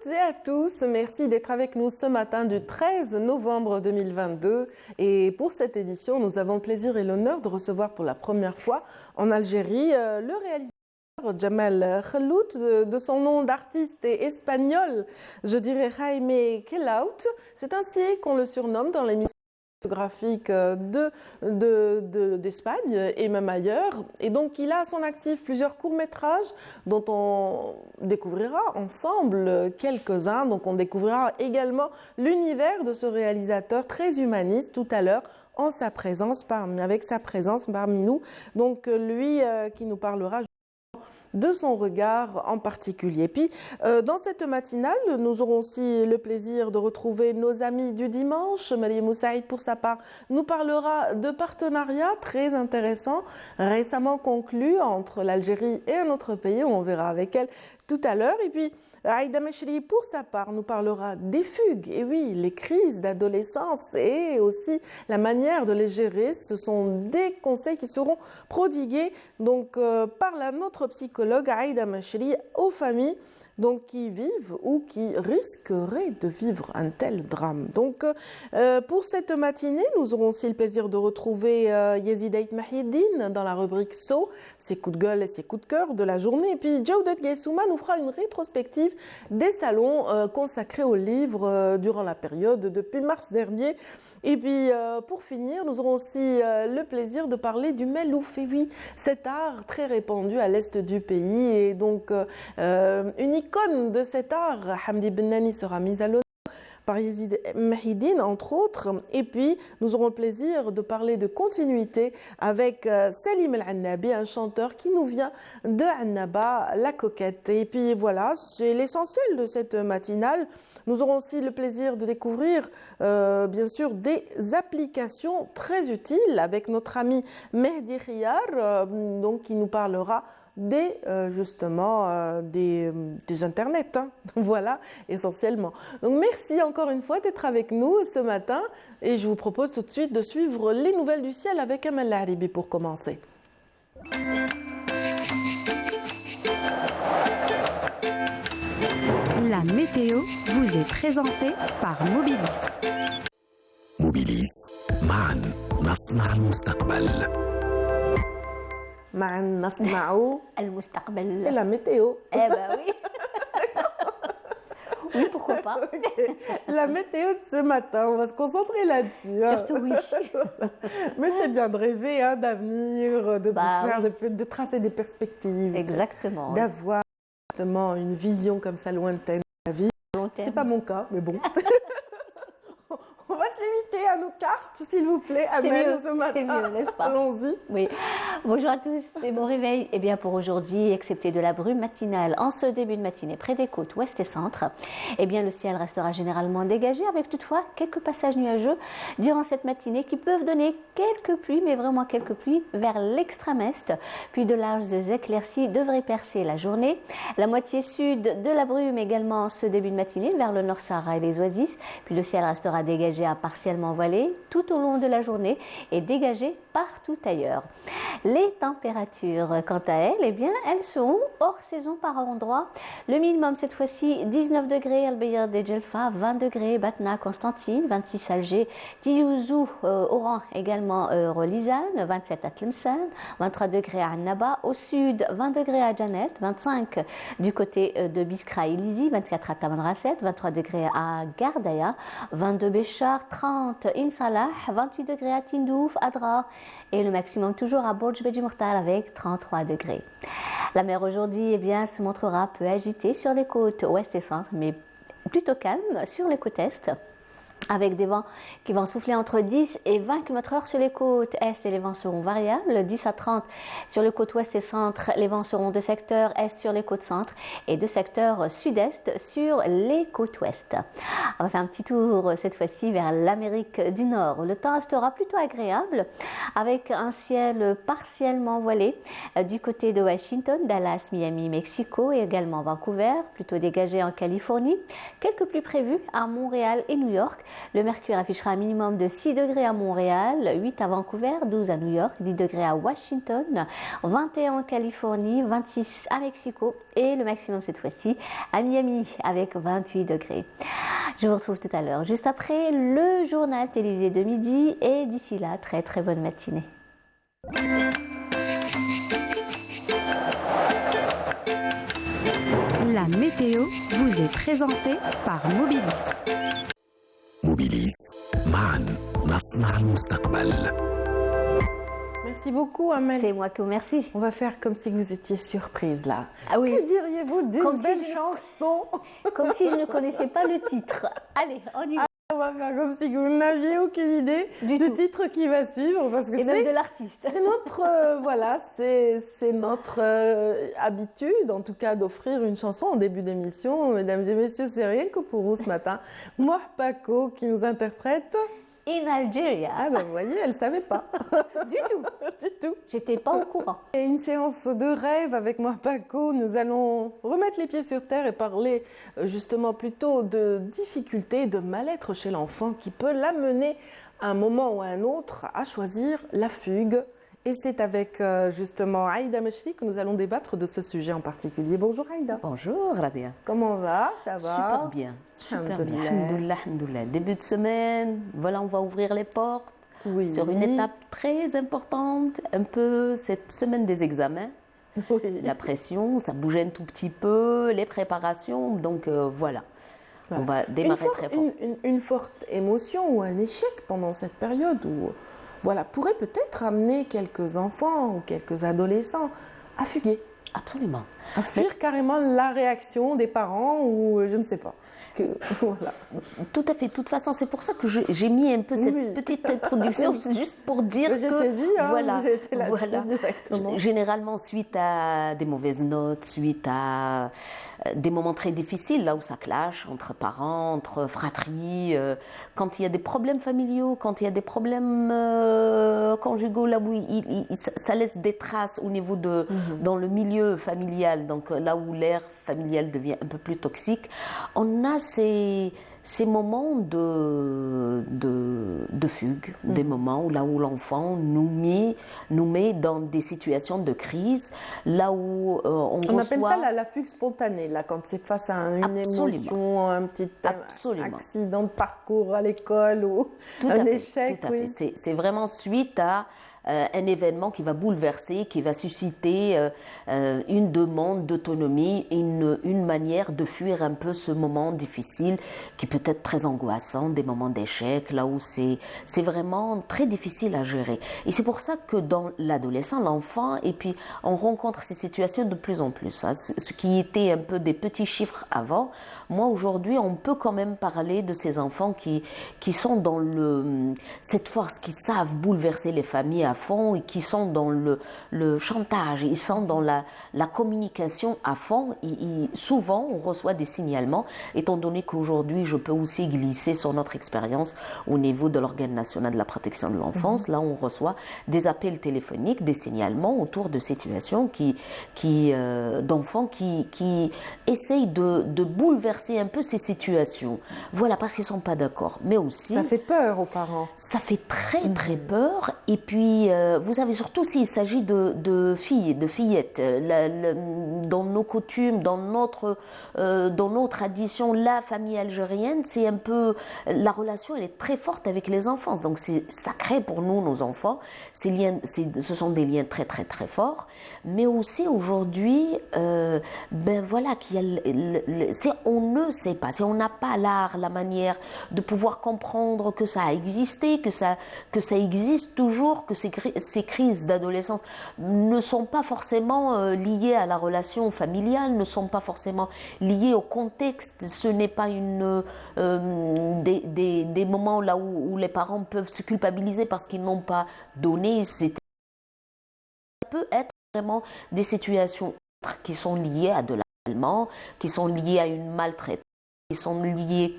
toutes et à tous, merci d'être avec nous ce matin du 13 novembre 2022. Et pour cette édition, nous avons le plaisir et l'honneur de recevoir pour la première fois en Algérie le réalisateur Jamal Khallout, de son nom d'artiste et espagnol, je dirais Jaime Kelaout. C'est ainsi qu'on le surnomme dans l'émission graphique d'Espagne et même ailleurs. Et donc, il a à son actif plusieurs courts-métrages dont on découvrira ensemble quelques-uns. Donc, on découvrira également l'univers de ce réalisateur très humaniste tout à l'heure avec sa présence parmi nous. Donc, lui qui nous parlera de son regard en particulier. Puis, dans cette matinale, nous aurons aussi le plaisir de retrouver nos amis du dimanche. Marie Moussaïd, pour sa part, nous parlera de partenariats très intéressants, récemment conclus entre l'Algérie et un autre pays. On verra avec elle tout à l'heure. Et puis, Aïda Mechri, pour sa part, nous parlera des fugues. Et oui, les crises d'adolescence et aussi la manière de les gérer. Ce sont des conseils qui seront prodigués donc, par notre psychologue Aïda Mechri aux familles donc, qui vivent ou qui risqueraient de vivre un tel drame. Donc, pour cette matinée, nous aurons aussi le plaisir de retrouver Yazid Ait Mahidine dans la rubrique So, ses coups de gueule et ses coups de cœur de la journée. Et puis, Jawdet Gaissouma nous fera une rétrospective des salons consacrés aux livres durant la période depuis mars dernier. Et puis, pour finir, nous aurons aussi le plaisir de parler du Melouf. Et oui, cet art très répandu à l'est du pays. Et donc, une icône de cet art, Hamdi Bennani, sera mise à l'honneur par Yazid Mahidine, entre autres. Et puis, nous aurons le plaisir de parler de continuité avec Salim El-Annabi, un chanteur qui nous vient de Annaba, la coquette. Et puis voilà, c'est l'essentiel de cette matinale. Nous aurons aussi le plaisir de découvrir, bien sûr, des applications très utiles avec notre ami Mehdi Khiyar, donc qui nous parlera justement des internets, hein. Voilà, essentiellement. Donc merci encore une fois d'être avec nous ce matin et je vous propose tout de suite de suivre les nouvelles du ciel avec Amal Laribi pour commencer. La météo vous est présentée par Mobilis. Mobilis, معاً نصنع المستقبل. معاً نصنع المستقبل. Et la météo. Eh ben oui. Oui, pourquoi pas. Okay. La météo de ce matin, on va se concentrer là-dessus. Surtout oui. Mais c'est bien de rêver, hein, d'avenir, de tracer des perspectives. Exactement. D'avoir justement une vision comme ça lointaine de la vie. C'est pas mon cas, mais bon. On va se limiter à nos cartes, s'il vous plaît. C'est mieux, ce matin. c'est mieux, n'est-ce pas? Allons-y. Oui. Bonjour à tous, c'est bon réveil. Eh bien, pour aujourd'hui, excepté de la brume matinale en ce début de matinée près des côtes ouest et centre, eh bien, le ciel restera généralement dégagé avec toutefois quelques passages nuageux durant cette matinée qui peuvent donner quelques pluies, mais vraiment quelques pluies vers l'extrême est. Puis de larges éclaircies devraient percer la journée. La moitié sud de la brume également ce début de matinée vers le Nord Sahara et les Oasis. Puis le ciel restera dégagé à partiellement voilé tout au long de la journée et dégagé partout ailleurs. Les températures, quant à elles, eh bien, elles seront hors saison par endroits. Le minimum cette fois-ci 19 degrés Al-Bayad et Djelfa, 20 degrés Batna, Constantine, 26 Alger, Tiyouzou, Oran également Rolizane, 27 à Tlemcen, 23 degrés à Annaba, au sud 20 degrés à Janet, 25 du côté de Biskra et Lizi, 24 à Tamanrasset, 23 degrés à Gardaya, 22 Béchar, 30 Insalah, 28 degrés à Tindouf, Adrar et le maximum toujours à Borj Beji Mokhtar avec 33 degrés. La mer aujourd'hui eh bien, se montrera peu agitée sur les côtes ouest et centre, mais plutôt calme sur les côtes est, avec des vents qui vont souffler entre 10 et 20 km/h sur les côtes est et les vents seront variables, 10 à 30 sur les côtes ouest et centre, les vents seront de secteur est sur les côtes centre et de secteur sud-est sur les côtes ouest. On va faire un petit tour cette fois-ci vers l'Amérique du Nord. Le temps restera plutôt agréable avec un ciel partiellement voilé du côté de Washington, Dallas, Miami, Mexico et également Vancouver, plutôt dégagé en Californie. Quelques pluies prévues à Montréal et New York. Le mercure affichera un minimum de 6 degrés à Montréal, 8 à Vancouver, 12 à New York, 10 degrés à Washington, 21 en Californie, 26 à Mexico et le maximum cette fois-ci à Miami avec 28 degrés. Je vous retrouve tout à l'heure, juste après le journal télévisé de midi et d'ici là, très très bonne matinée. La météo vous est présentée par Mobilis. موبيليس معا نصنع المستقبل. Merci beaucoup, Amel. C'est moi qui vous remercie. On va faire comme si vous étiez surprise là. Ah oui. Que diriez-vous d'une Comme si belle je- chanson? Comme si je ne connaissais pas le titre. Allez, on y va. On va faire comme si vous n'aviez aucune idée Du du tout. titre qui va suivre parce que Et même de c'est l'artiste. notre voilà, c'est notre habitude en tout cas d'offrir une chanson en début d'émission. Mesdames et messieurs, c'est rien que pour vous ce matin. Moi Paco qui nous interprète. In Algeria. Ah ben vous voyez, elle savait pas Du tout. du tout. J'étais pas au courant. Et une séance de rêve avec moi Paco, nous allons remettre les pieds sur terre et parler justement plutôt de difficultés, de mal-être chez l'enfant qui peut l'amener à un moment ou à un autre à choisir la fugue. Et c'est avec justement Aïda Mechri que nous allons débattre de ce sujet en particulier. Bonjour Aïda. Bonjour Rabia. Comment va? Ça va? Super bien. Super bien. Alhamdoulilah. Alhamdoulilah, alhamdoulilah. Début de semaine, voilà, on va ouvrir les portes Oui. sur une étape très importante, un peu cette semaine des examens. Oui. La pression, ça bougeait un tout petit peu, les préparations, donc voilà. Voilà. On va démarrer très fort. Une forte émotion ou un échec pendant cette période où, voilà, pourrait peut-être amener quelques enfants ou quelques adolescents à fuguer, Absolument. à fuir carrément la réaction des parents ou je ne sais pas. Voilà. Tout à fait. De toute façon, c'est pour ça que j'ai mis un peu cette Oui. petite introduction, c'est juste pour dire J'ai que saisi, hein, voilà, j'ai été là-dessus voilà. directement. Généralement, suite à des mauvaises notes, suite à des moments très difficiles, là où ça clash entre parents, entre fratries, quand il y a des problèmes familiaux, quand il y a des problèmes conjugaux, là où ça laisse des traces au niveau de dans le milieu familial, donc là où l'air familial devient un peu plus toxique, on a ces moments de fugue, des moments où, là où l'enfant nous met dans des situations de crise, là où on appelle reçoit... ça la fugue spontanée, là, quand c'est face à une Absolument. émotion, un petit Absolument. accident de parcours à l'école ou Tout à un fait, échec. tout à oui. fait. C'est vraiment suite à un événement qui va bouleverser, qui va susciter une demande d'autonomie, une manière de fuir un peu ce moment difficile qui peut être très angoissant, des moments d'échec, là où c'est vraiment très difficile à gérer. Et c'est pour ça que dans l'adolescent, l'enfant, et puis on rencontre ces situations de plus en plus. Hein. Ce qui était un peu des petits chiffres avant, moi aujourd'hui on peut quand même parler de ces enfants qui sont dans cette force, qui savent bouleverser les familles à fond et qui sont dans le chantage, ils sont dans la communication à fond. Souvent, on reçoit des signalements, étant donné qu'aujourd'hui, je peux aussi glisser sur notre expérience au niveau de l'organe national de la protection de l'enfance. Là, on reçoit des appels téléphoniques, des signalements autour de situations d'enfants qui essayent de bouleverser un peu ces situations. Voilà, parce qu'ils ne sont pas d'accord. Mais aussi... Ça fait peur aux parents. Ça fait très très peur. Et puis, vous savez, surtout s'il s'agit de filles, de fillettes. Dans nos coutumes, dans nos traditions, la famille algérienne, c'est un peu... La relation, elle est très forte avec les enfants. Donc, c'est sacré pour nous, nos enfants. Ce sont des liens très très très forts. Mais aussi, aujourd'hui, ben voilà, on ne sait pas. Si on n'a pas l'art, la manière de pouvoir comprendre que ça a existé, que ça existe toujours, que ces crises d'adolescence ne sont pas forcément liées à la relation familiale, ne sont pas forcément liées au contexte. Ce n'est pas des moments là où les parents peuvent se culpabiliser parce qu'ils n'ont pas donné. Ça peut être vraiment des situations qui sont liées à de l'harcèlement, qui sont liées à une maltraitance, qui sont liées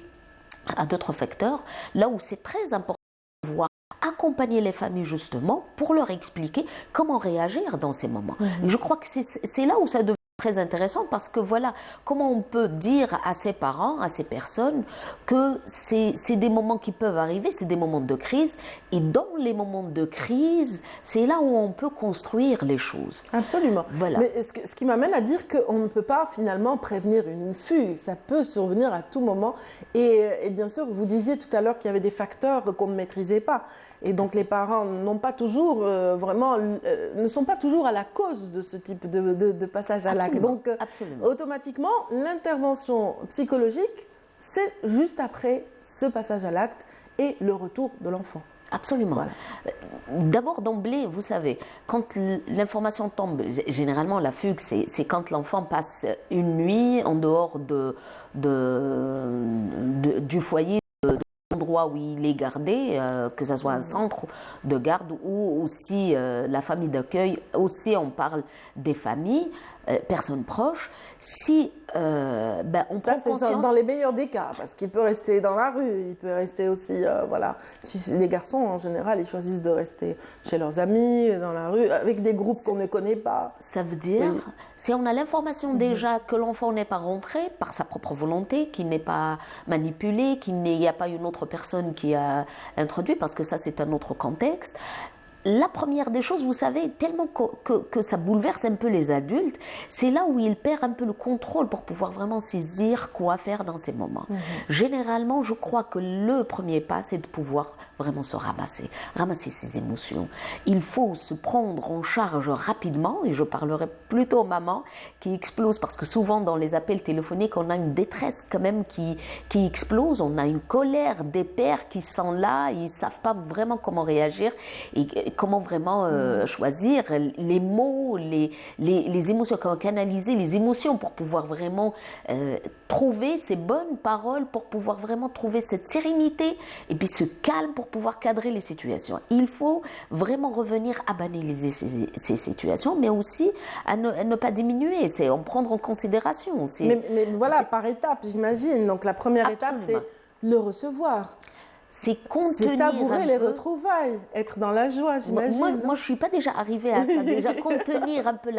à d'autres facteurs, là où c'est très important de pouvoir accompagner les familles justement pour leur expliquer comment réagir dans ces moments. Je crois que c'est là où ça devient très intéressant parce que voilà, comment on peut dire à ses parents, à ces personnes, que c'est des moments qui peuvent arriver, c'est des moments de crise, et dans les moments de crise, c'est là où on peut construire les choses. Absolument. Voilà. Mais ce qui m'amène à dire qu'on ne peut pas finalement prévenir une fugue, ça peut survenir à tout moment. Et bien sûr, vous disiez tout à l'heure qu'il y avait des facteurs qu'on ne maîtrisait pas. Et donc les parents n'ont pas toujours ne sont pas toujours à la cause de ce type de passage à l'acte. Donc automatiquement, l'intervention psychologique, c'est juste après ce passage à l'acte et le retour de l'enfant. Absolument. Voilà. D'abord, d'emblée, vous savez, quand l'information tombe, généralement la fugue, c'est quand l'enfant passe une nuit en dehors du foyer, de l'endroit où il est gardé, que ce soit un centre de garde ou aussi la famille d'accueil. Aussi, on parle des familles, personnes proches. Si on prend conscience... dans les meilleurs des cas, parce qu'il peut rester dans la rue, il peut rester aussi, voilà. Les garçons, en général, ils choisissent de rester chez leurs amis, dans la rue, avec des groupes qu'on ne connaît pas. Ça veut dire, si on a l'information déjà que l'enfant n'est pas rentré par sa propre volonté, qu'il n'est pas manipulé, qu'il n'y a pas une autre personne qui a introduit, parce que ça, c'est un autre contexte. La première des choses, vous savez, tellement que ça bouleverse un peu les adultes, c'est là où ils perdent un peu le contrôle pour pouvoir vraiment saisir quoi faire dans ces moments. Généralement, je crois que le premier pas, c'est de pouvoir vraiment se ramasser ses émotions. Il faut se prendre en charge rapidement, et je parlerai plutôt aux mamans qui explosent, parce que souvent dans les appels téléphoniques, on a une détresse quand même qui explose, on a une colère des pères qui sont là, ils ne savent pas vraiment comment réagir, et comment vraiment choisir les mots, les émotions, comment canaliser les émotions pour pouvoir vraiment trouver ces bonnes paroles, pour pouvoir vraiment trouver cette sérénité et puis ce calme pour pouvoir cadrer les situations. Il faut vraiment revenir à banaliser ces situations, mais aussi à ne pas diminuer, c'est en prendre en considération. Mais voilà, par étapes, j'imagine. Donc la première étape, c'est le recevoir. C'est savourer les retrouvailles, être dans la joie, j'imagine. Moi, je ne suis pas déjà arrivée à ça. Déjà, contenir un peu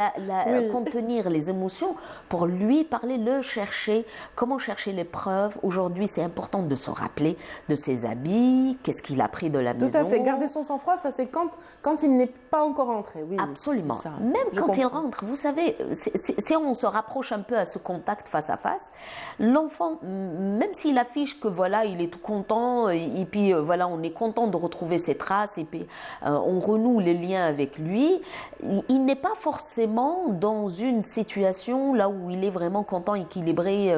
contenir les émotions pour lui parler, le chercher. Comment chercher les preuves? Aujourd'hui, c'est important de se rappeler de ses habits, qu'est-ce qu'il a pris de la maison. Tout à fait. Garder son sang-froid, ça c'est quand il n'est pas encore rentré. Oui, absolument. Ça, même quand il rentre, vous savez, si on se rapproche un peu à ce contact face à face, l'enfant, même s'il affiche que voilà, il est tout content, et puis voilà, on est content de retrouver ses traces, et puis on renoue les liens avec lui, il n'est pas forcément dans une situation là où il est vraiment content, équilibré,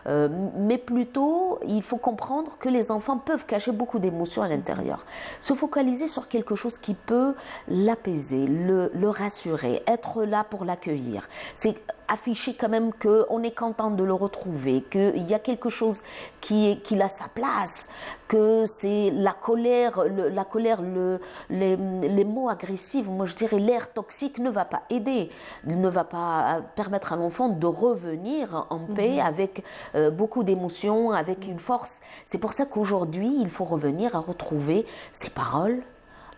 mais plutôt il faut comprendre que les enfants peuvent cacher beaucoup d'émotions à l'intérieur. Se focaliser sur quelque chose qui peut l'apaiser, le rassurer, être là pour l'accueillir. C'est afficher quand même qu'on est content de le retrouver, qu'il y a quelque chose qui a sa place, que c'est la colère, les mots agressifs, moi je dirais l'air toxique ne va pas aider, ne va pas permettre à l'enfant de revenir en paix avec beaucoup d'émotions, avec une force. C'est pour ça qu'aujourd'hui, il faut revenir à retrouver ses paroles,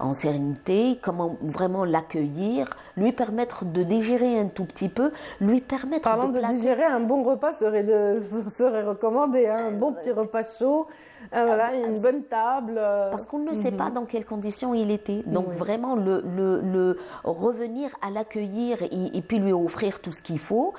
en sérénité, comment vraiment l'accueillir, lui permettre de digérer un tout petit peu, lui permettre de digérer, un bon repas serait recommandé, hein, un bon petit repas chaud, voilà, une bonne table. Parce qu'on ne sait pas dans quelles conditions il était. Donc vraiment, le revenir à l'accueillir et puis lui offrir tout ce qu'il faut,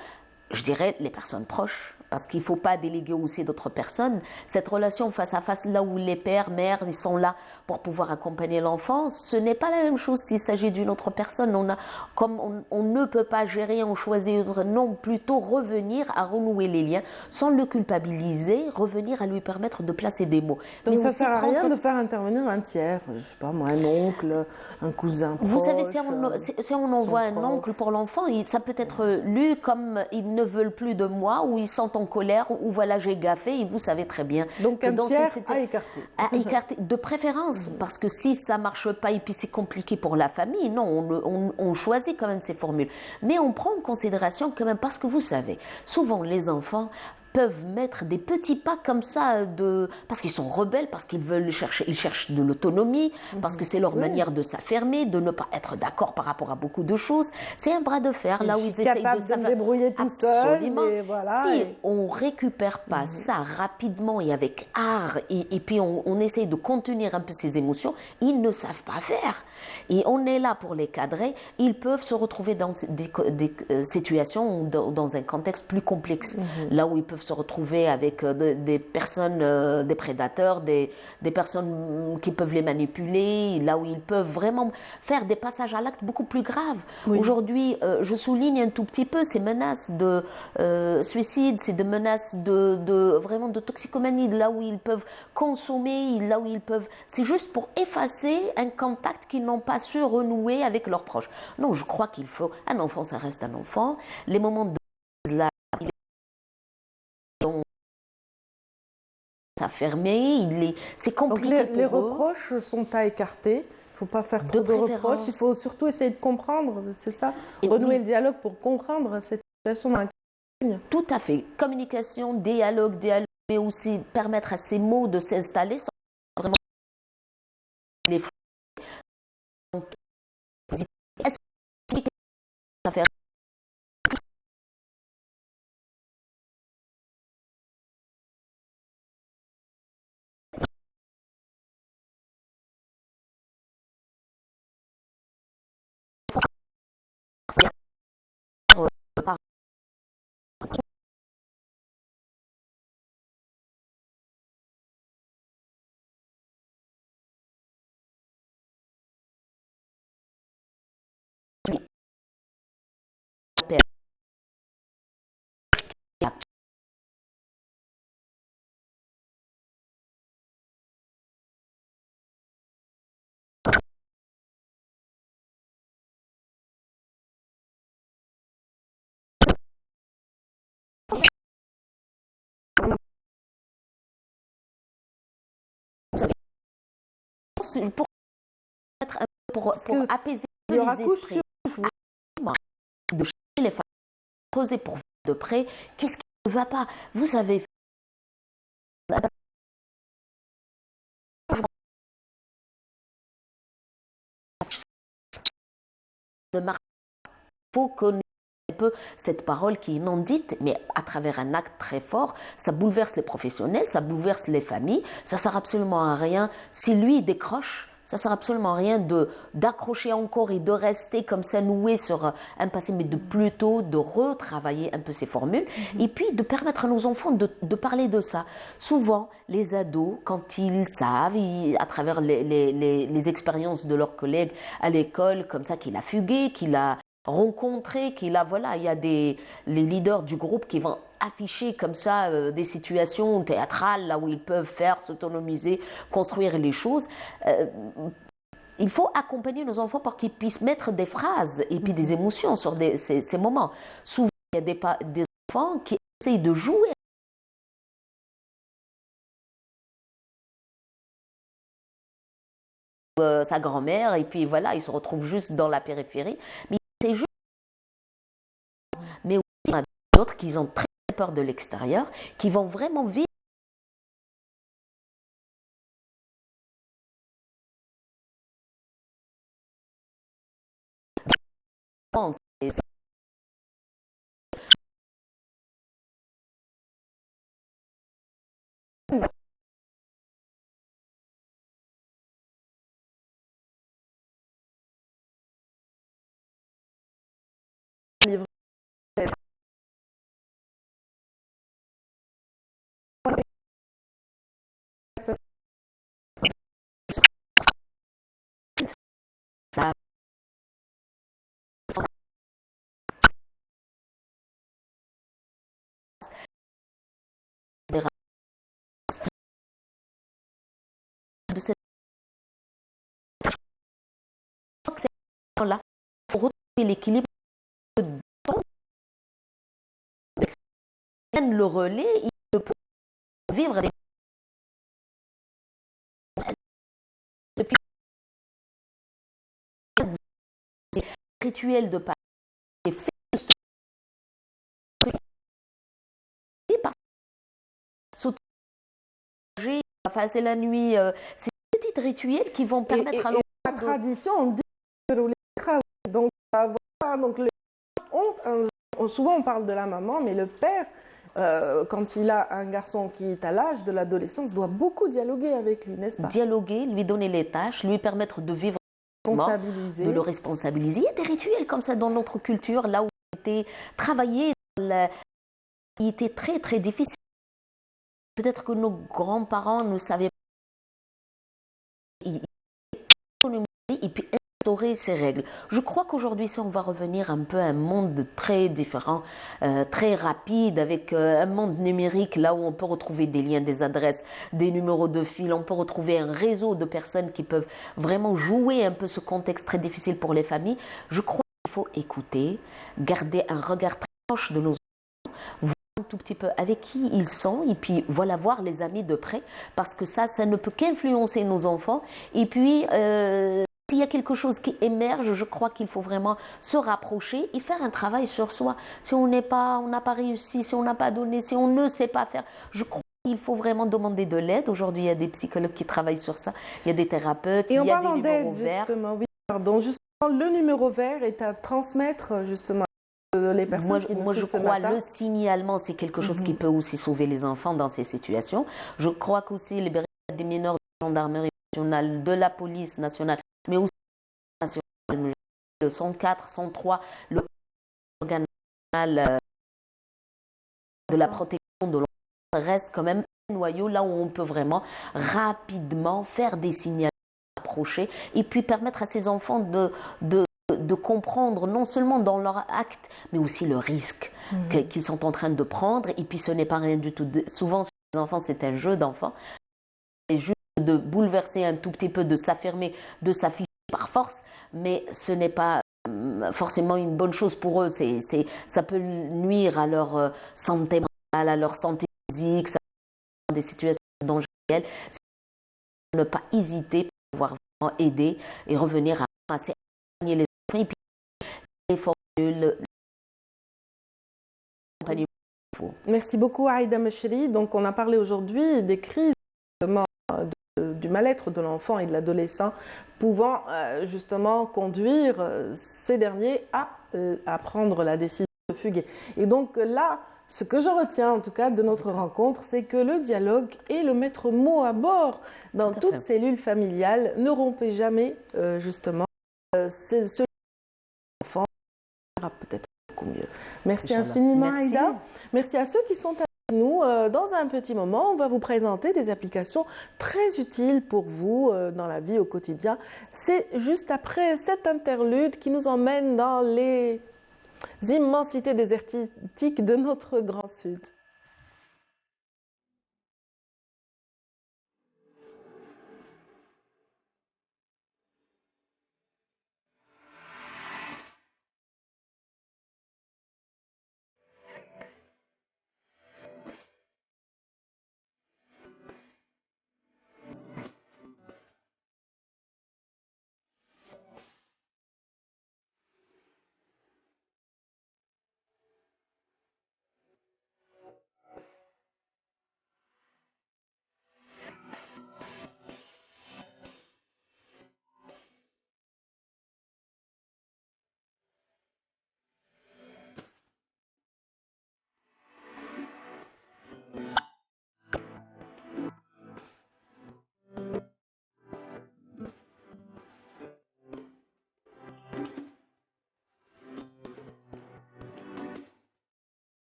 je dirais les personnes proches. Parce qu'il ne faut pas déléguer aussi d'autres personnes. Cette relation face à face, là où les pères, mères, ils sont là pour pouvoir accompagner l'enfant, ce n'est pas la même chose s'il s'agit d'une autre personne. Comme on ne peut pas gérer, on choisit non, plutôt revenir à renouer les liens sans le culpabiliser, revenir à lui permettre de placer des mots. Donc mais ça ne sert à rien de faire intervenir un tiers, je ne sais pas moi, un oncle, un cousin proche. Vous savez, si on envoie un oncle pour l'enfant, ça peut être lu comme « ils ne veulent plus de moi » ou « ils sont en colère » ou « voilà, j'ai gaffé » et vous savez très bien. Donc un tiers à écarter. À écarter, de préférence, parce que si ça ne marche pas et puis c'est compliqué pour la famille, non, on choisit quand même ces formules. Mais on prend en considération quand même, parce que vous savez, souvent les enfants peuvent mettre des petits pas comme ça, parce qu'ils sont rebelles, parce qu'ils ils cherchent de l'autonomie, parce que c'est leur manière de s'affirmer, de ne pas être d'accord par rapport à beaucoup de choses. C'est un bras de fer, là où ils essayent de se débrouiller tout seul. Voilà, si on ne récupère pas ça rapidement et avec art, et puis on essaie de contenir un peu ces émotions, ils ne savent pas faire. Et on est là pour les cadrer. Ils peuvent se retrouver dans des situations, dans un contexte plus complexe, là où ils peuvent se retrouver avec des personnes, des prédateurs, des personnes qui peuvent les manipuler, là où ils peuvent vraiment faire des passages à l'acte beaucoup plus graves. Aujourd'hui, je souligne un tout petit peu ces menaces de suicide, ces menaces vraiment de toxicomanie, là où ils peuvent consommer, là où ils peuvent... C'est juste pour effacer un contact qu'ils n'ont pas su renouer avec leurs proches. Non, je crois qu'il faut... Un enfant, ça reste un enfant. Les moments de... fermé, c'est compliqué. Donc les reproches sont à écarter. Il ne faut pas faire trop de reproches. Il faut surtout essayer de comprendre, c'est ça, renouer le dialogue pour comprendre cette situation dans laquelle... Tout à fait. Communication, dialogue, mais aussi permettre à ces mots de s'installer sans vraiment les à faire pour apaiser les esprits. De chercher les femmes, creuser pour voir de près, qu'est-ce qui ne va pas? Vous savez, il faut qu'on un peu cette parole qui est non dite, mais à travers un acte très fort, ça bouleverse les professionnels, ça bouleverse les familles, ça ne sert absolument à rien. Si lui décroche, ça ne sert absolument à rien d'accrocher encore et de rester comme ça noué sur un passé, mais de plutôt de retravailler un peu ces formules et puis de permettre à nos enfants de parler de ça. Souvent, les ados, quand ils savent, à travers les expériences de leurs collègues à l'école, comme ça, qu'il a fugué, qu'il a rencontré, il y a les leaders du groupe qui vont afficher comme ça des situations théâtrales là où ils peuvent faire s'autonomiser, construire les choses. Il faut accompagner nos enfants pour qu'ils puissent mettre des phrases et puis des émotions sur ces moments. Souvent, il y a des enfants qui essayent de jouer sa grand-mère et puis voilà, ils se retrouvent juste dans la périphérie. Mais c'est juste... Mais aussi, il y en a d'autres qui ont très peur de l'extérieur, qui vont vraiment vivre livre. de cette là pour retrouver l'équilibre le relais, il ne peut vivre des depuis rituels de pas enfin, c'est la nuit. C'est des petits rituels qui vont permettre à l'enfant. La tradition, on dit que les travaux. Donc, voilà, donc souvent on parle de la maman, mais le père, quand il a un garçon qui est à l'âge de l'adolescence, doit beaucoup dialoguer avec lui, n'est-ce pas? Dialoguer, lui donner les tâches, lui permettre de vivre, de le responsabiliser. Il y a des rituels comme ça dans notre culture, là où c'était travaillé, il était très très difficile. Peut-être que nos grands-parents ne savaient pas. Et puis instaurer ces règles. Je crois qu'aujourd'hui, ça, on va revenir un peu à un monde très différent, très rapide, avec un monde numérique, là où on peut retrouver des liens, des adresses, des numéros de fil, on peut retrouver un réseau de personnes qui peuvent vraiment jouer un peu ce contexte très difficile pour les familles. Je crois qu'il faut écouter, garder un regard très proche de nos enfants, voir un tout petit peu avec qui ils sont, et puis voilà, voir les amis de près, parce que ça ne peut qu'influencer nos enfants. Et puis, s'il y a quelque chose qui émerge, je crois qu'il faut vraiment se rapprocher et faire un travail sur soi. Si on n'a pas réussi, si on n'a pas donné, si on ne sait pas faire, je crois qu'il faut vraiment demander de l'aide. Aujourd'hui, il y a des psychologues qui travaillent sur ça, il y a des thérapeutes, il y a des numéros verts. Justement, le numéro vert est à transmettre justement les personnes qui moi je crois le signalement, c'est quelque chose qui peut aussi sauver les enfants dans ces situations. Je crois qu'aussi les brigades des mineurs de la gendarmerie nationale, de la police nationale, mais aussi le 104, 103, le organe national de la protection de l'enfant reste quand même un noyau là où on peut vraiment rapidement faire des signaux approchés et puis permettre à ces enfants de comprendre non seulement dans leur acte, mais aussi le risque qu'ils sont en train de prendre. Et puis ce n'est pas rien du tout. Souvent, chez les enfants, c'est un jeu d'enfant. C'est juste de bouleverser un tout petit peu, de s'affirmer, de s'afficher par force, mais ce n'est pas forcément une bonne chose pour eux. Ça peut nuire à leur santé mentale, à leur santé physique, ça peut des situations dangereuses. C'est ne pas hésiter pour pouvoir vraiment aider et revenir à accompagner les enfants et puis les formules. Merci beaucoup Aïda Mechri. Donc on a parlé aujourd'hui des crises du mal-être de l'enfant et de l'adolescent pouvant justement conduire ces derniers à prendre la décision de fuguer. Et donc là, ce que je retiens en tout cas de notre rencontre, c'est que le dialogue est le maître mot à bord dans toute cellule familiale. Ne rompez jamais justement ce enfant ira peut-être beaucoup mieux. Merci infiniment Aïda. Merci à ceux qui sont avec nous. Dans un petit moment, on va vous présenter des applications très utiles pour vous dans la vie au quotidien. C'est juste après cet interlude qui nous emmène dans les immensités désertiques de notre grand sud.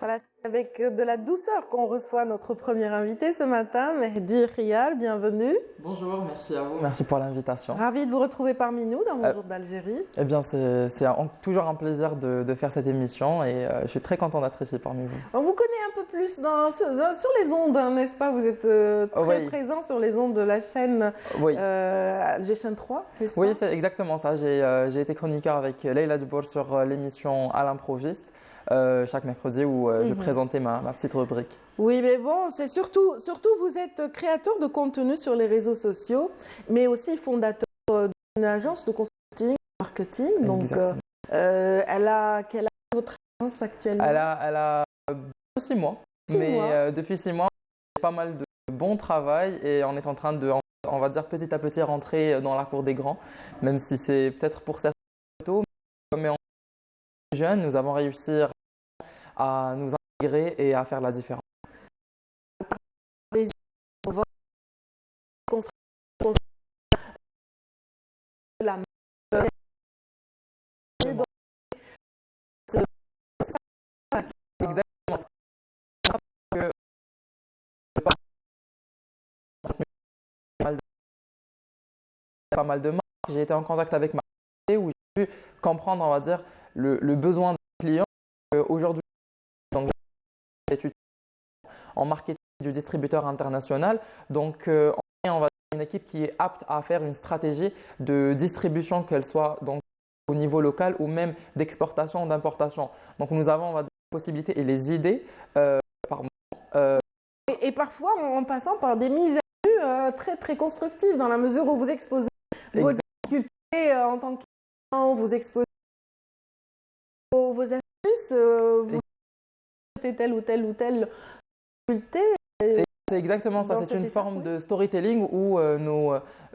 Voilà, c'est avec de la douceur qu'on reçoit notre premier invité ce matin, Mehdi Khiyal, bienvenue. Bonjour, merci à vous. Merci pour l'invitation. Ravi de vous retrouver parmi nous dans Bonjour d'Algérie. Eh bien, c'est toujours un plaisir de faire cette émission et je suis très content d'être ici parmi vous. On vous connaît un peu plus sur les ondes, hein, n'est-ce pas? Vous êtes très présent sur les ondes de la chaîne Chaîne 3, n'est-ce pas? Oui, c'est exactement ça. J'ai été chroniqueur avec Leïla Dubour sur l'émission À l'improviste. Chaque mercredi où je présentais ma petite rubrique. Oui, mais bon, c'est surtout vous êtes créateur de contenu sur les réseaux sociaux, mais aussi fondateur d'une agence de consulting, marketing. Donc, elle a quel âge votre agence actuellement? Elle a 6 mois. Depuis 6 mois, on a pas mal de bon travail et on est en train de, on va dire petit à petit, rentrer dans la cour des grands, même si c'est peut-être pour certains tôt, mais jeunes, nous avons réussi à nous intégrer et à faire la différence. Exactement. Pas mal de marques. J'ai été en contact avec ma où j'ai pu comprendre, on va dire, le besoin des clients. Aujourd'hui, donc, j'étudie en marketing du distributeur international. Donc, on va dire une équipe qui est apte à faire une stratégie de distribution, qu'elle soit donc au niveau local ou même d'exportation ou d'importation. Donc, nous avons, on va dire, les possibilités et les idées par moment. Et parfois, en passant par des mises à nu très, très constructives, dans la mesure où vous exposez vos difficultés en tant que client, vous exposez vos astuces, vous telle ou telle difficulté. C'est exactement ça, c'est une forme de storytelling où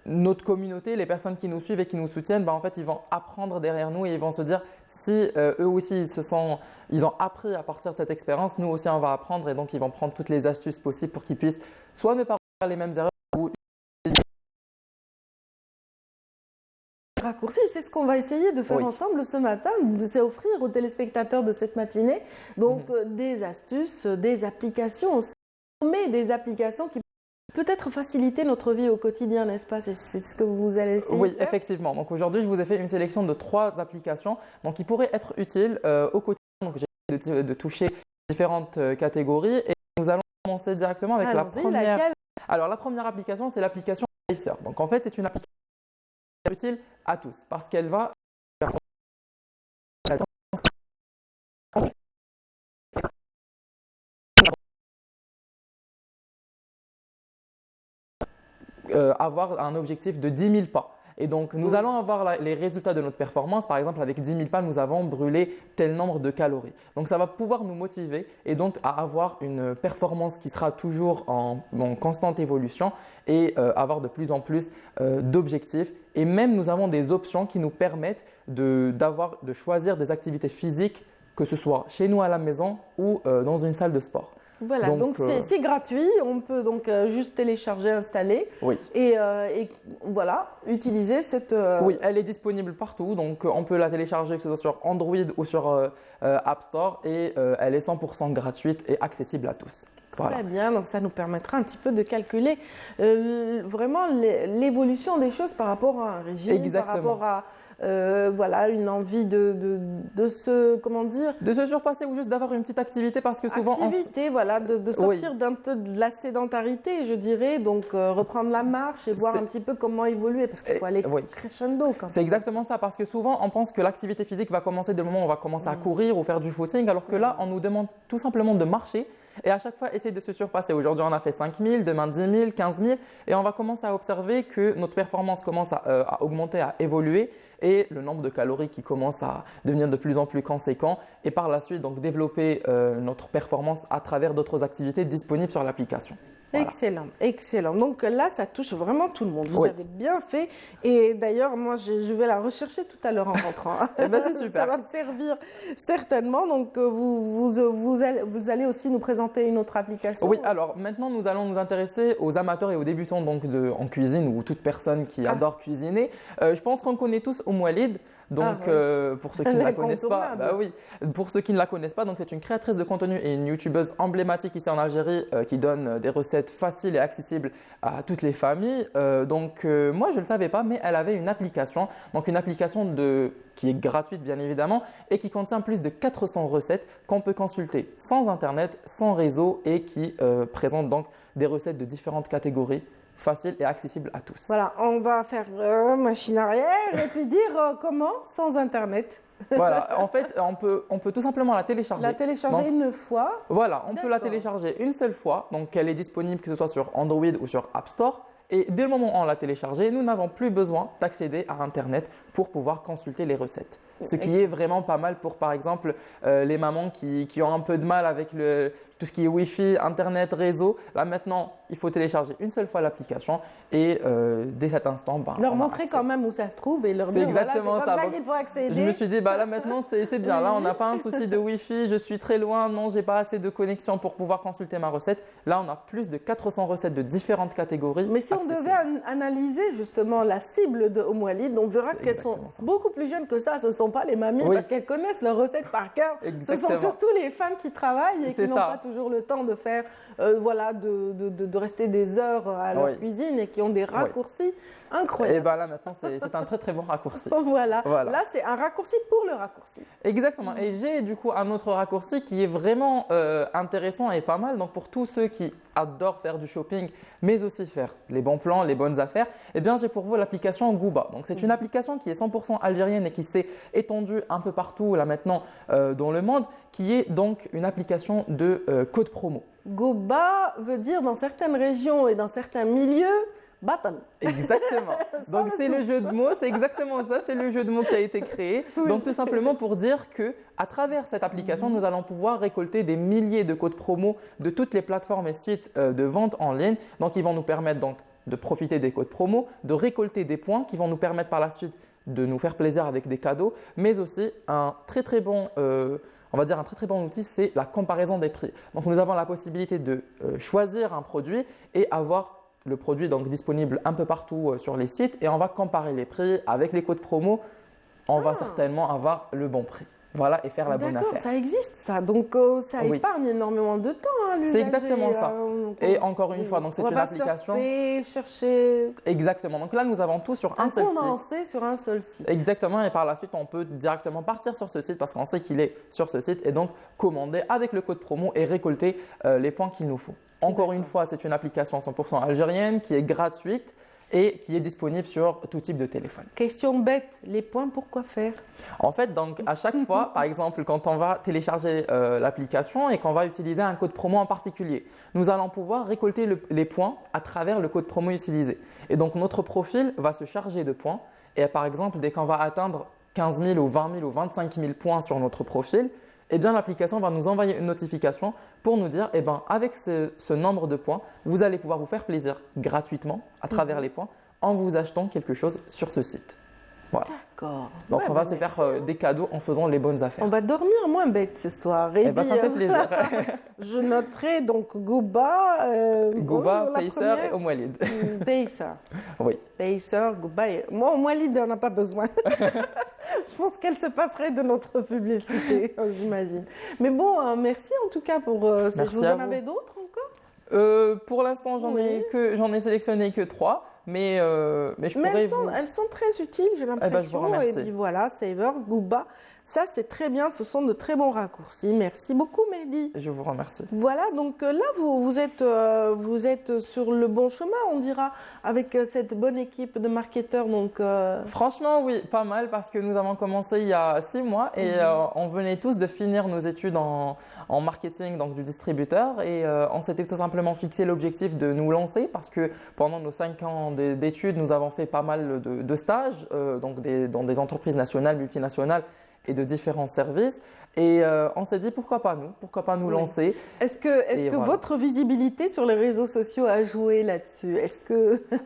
notre communauté, les personnes qui nous suivent et qui nous soutiennent, en fait, ils vont apprendre derrière nous et ils vont se dire si eux aussi ils ont appris à partir de cette expérience, nous aussi on va apprendre et donc ils vont prendre toutes les astuces possibles pour qu'ils puissent soit ne pas faire les mêmes erreurs ou raccourci. C'est ce qu'on va essayer de faire ensemble ce matin, c'est offrir aux téléspectateurs de cette matinée donc des astuces, des applications, des applications qui peut-être faciliter notre vie au quotidien, n'est-ce pas? C'est ce que vous allez essayer de faire. Effectivement. Donc aujourd'hui, je vous ai fait une sélection de 3 applications donc, qui pourraient être utiles au quotidien. Donc j'ai essayé de toucher différentes catégories et nous allons commencer directement avec la première. Alors la première application, c'est l'application Pacer. Donc en fait, c'est une application utile à tous parce qu'elle va avoir un objectif de 10 000 pas. Et donc, nous allons avoir les résultats de notre performance. Par exemple, avec 10 000 pas, nous avons brûlé tel nombre de calories. Donc, ça va pouvoir nous motiver et donc à avoir une performance qui sera toujours en constante évolution et avoir de plus en plus d'objectifs. Et même, nous avons des options qui nous permettent de choisir des activités physiques, que ce soit chez nous à la maison ou dans une salle de sport. Voilà, donc c'est gratuit, on peut donc juste télécharger, installer et voilà, utiliser cette… Oui, elle est disponible partout, donc on peut la télécharger que ce soit sur Android ou sur App Store et elle est 100% gratuite et accessible à tous. Voilà. Très bien, donc ça nous permettra un petit peu de calculer vraiment l'évolution des choses par rapport à un régime, par rapport à… voilà, une envie de se surpasser ou juste d'avoir une petite activité parce que souvent voilà, de sortir d'un peu de la sédentarité, je dirais, donc reprendre la marche et voir un petit peu comment évoluer parce qu'il faut aller crescendo quand même. C'est exactement ça parce que souvent on pense que l'activité physique va commencer dès le moment où on va commencer à courir ou faire du footing alors que là on nous demande tout simplement de marcher et à chaque fois essayer de se surpasser. Aujourd'hui on a fait 5 000, demain 10 000, 15 000 et on va commencer à observer que notre performance commence à augmenter, à évoluer et le nombre de calories qui commence à devenir de plus en plus conséquent et par la suite donc développer notre performance à travers d'autres activités disponibles sur l'application. Voilà. Excellent, excellent. Donc là, ça touche vraiment tout le monde. Vous avez bien fait. Et d'ailleurs, moi, je vais la rechercher tout à l'heure en rentrant. C'est super. Ça va me servir certainement. Donc, vous allez aussi nous présenter une autre application. Oui, alors maintenant, nous allons nous intéresser aux amateurs et aux débutants donc, en cuisine ou toute personne qui adore cuisiner. Je pense qu'on connaît tous Walid. Donc, Ah, oui. pour ceux qui ne la connaissent pas, L'incontournable. oui, pour ceux qui ne la connaissent pas, donc c'est une créatrice de contenu et une youtubeuse emblématique ici en Algérie qui donne des recettes faciles et accessibles à toutes les familles. Moi, je ne le savais pas, mais elle avait une application, donc une application qui est gratuite bien évidemment et qui contient plus de 400 recettes qu'on peut consulter sans internet, sans réseau et qui présente donc des recettes de différentes catégories faciles et accessibles à tous. Voilà, on va faire machine arrière et puis dire comment sans Internet. Voilà, en fait, on peut tout simplement la télécharger. La télécharger Donc, une fois. voilà, on peut la D'accord. télécharger une seule fois, donc elle est disponible que ce soit sur Android ou sur App Store. Et dès le moment où on l'a téléchargée, nous n'avons plus besoin d'accéder à Internet pour pouvoir consulter les recettes. Ce qui est vraiment pas mal pour, par exemple, les mamans qui ont un peu de mal avec tout ce qui est Wi-Fi, Internet, réseau. Là maintenant, il faut télécharger une seule fois l'application et dès cet instant, Leur on a montrer accès. quand même où ça se trouve et leur C'est dire exactement voilà, c'est ça. comme ça Donc, qu'il faut accéder. Je me suis dit, là maintenant c'est bien. Là, on n'a pas un souci de Wi-Fi, je suis très loin, non, j'ai pas assez de connexion pour pouvoir consulter ma recette. Là, on a plus de 400 recettes de différentes catégories. Mais si on accessibles. devait analyser justement la cible de Oumoalid, on verra C'est qu'elles sont exactement ça. beaucoup plus jeunes que ça. Ce ne sont pas les mamies Oui. parce qu'elles connaissent leurs recettes par cœur. Ce Exactement. sont surtout les femmes qui travaillent et C'est qui n'ont ça. pas toujours le temps de faire, de rester des heures à leur Oui. cuisine et qui ont des raccourcis incroyables. Et là maintenant, c'est un très très bon raccourci. Voilà. Voilà. Là, c'est un raccourci pour le raccourci. Exactement. Et j'ai du coup un autre raccourci qui est vraiment intéressant et pas mal. Donc pour tous ceux qui adorent faire du shopping, mais aussi faire les bons plans, les bonnes affaires, eh bien j'ai pour vous l'application Gouba. Donc c'est une application qui est 100% algérienne et qui s'est étendue un peu partout là maintenant dans le monde, qui est donc une application de code promo. Goba veut dire dans certaines régions et dans certains milieux, batan. Exactement. Sans Donc le c'est le jeu de mots, c'est exactement ça, c'est le jeu de mots qui a été créé. Donc tout simplement pour dire que à travers cette application, nous allons pouvoir récolter des milliers de codes promo de toutes les plateformes et sites de vente en ligne. Donc ils vont nous permettre donc de profiter des codes promo, de récolter des points qui vont nous permettre par la suite de nous faire plaisir avec des cadeaux, mais aussi un très très bon on va dire un très très bon outil, c'est la comparaison des prix. Donc nous avons la possibilité de choisir un produit et avoir le produit donc disponible un peu partout sur les sites et on va comparer les prix avec les codes promo. On va certainement avoir le bon prix. Voilà, et faire la bonne D'accord, affaire. ça existe ça. Donc ça Oui. épargne énormément de temps. Hein, C'est l'usager, exactement ça. donc, Et encore une fois, donc c'est on une va pas application. surfer, chercher Exactement. Donc là, nous avons tout sur un un seul site. condensé sur un seul site. Exactement, et par la suite, on peut directement partir sur ce site parce qu'on sait qu'il est sur ce site et donc commander avec le code promo et récolter les points qu'il nous faut. Encore une fois, c'est une application 100% algérienne qui est gratuite et qui est disponible sur tout type de téléphone. Question bête, les points pour quoi faire? En fait, donc à chaque fois, par exemple, quand on va télécharger l'application et qu'on va utiliser un code promo en particulier, nous allons pouvoir récolter les points à travers le code promo utilisé. Et donc notre profil va se charger de points. Et par exemple, dès qu'on va atteindre 15 000 ou 20 000 ou 25 000 points sur notre profil, eh bien l'application va nous envoyer une notification pour nous dire, avec ce nombre de points, vous allez pouvoir vous faire plaisir gratuitement à travers les points en vous achetant quelque chose sur ce site. Voilà. D'accord. Donc Ouais, on va bah, se merci. faire des cadeaux en faisant les bonnes affaires. On va dormir moins bête ce soir. Et Eh ben, ça puis, fait plaisir. je noterai donc Gouba, Gouba, la Pacer première. et Oumoalid. Pacer. Oui. Pacer, Gouba. Moi, Oumoalid, on n'a pas besoin. Je pense qu'elle se passerait de notre publicité, j'imagine. Mais bon, merci en tout cas pour ces Merci choses. à J'en vous. avais d'autres encore? Pour l'instant, j'en Oui. ai sélectionné que 3, mais je Mais pourrais elles sont très utiles, j'ai je vous l'impression. remercie. Et puis voilà, Saver, Gouba. Ça, c'est très bien. Ce sont de très bons raccourcis. Merci beaucoup, Mehdi. Je vous remercie. Voilà, donc là, vous êtes sur le bon chemin, on dira, avec cette bonne équipe de marketeurs. Donc, Franchement, oui, pas mal parce que nous avons commencé il y a 6 mois et on venait tous de finir nos études en marketing donc du distributeur et on s'était tout simplement fixé l'objectif de nous lancer parce que pendant nos 5 ans d'études, nous avons fait pas mal de stages donc dans des entreprises nationales, multinationales et de différents services. Et on s'est dit pourquoi pas nous Oui. lancer. Est-ce que voilà. votre visibilité sur les réseaux sociaux a joué là-dessus?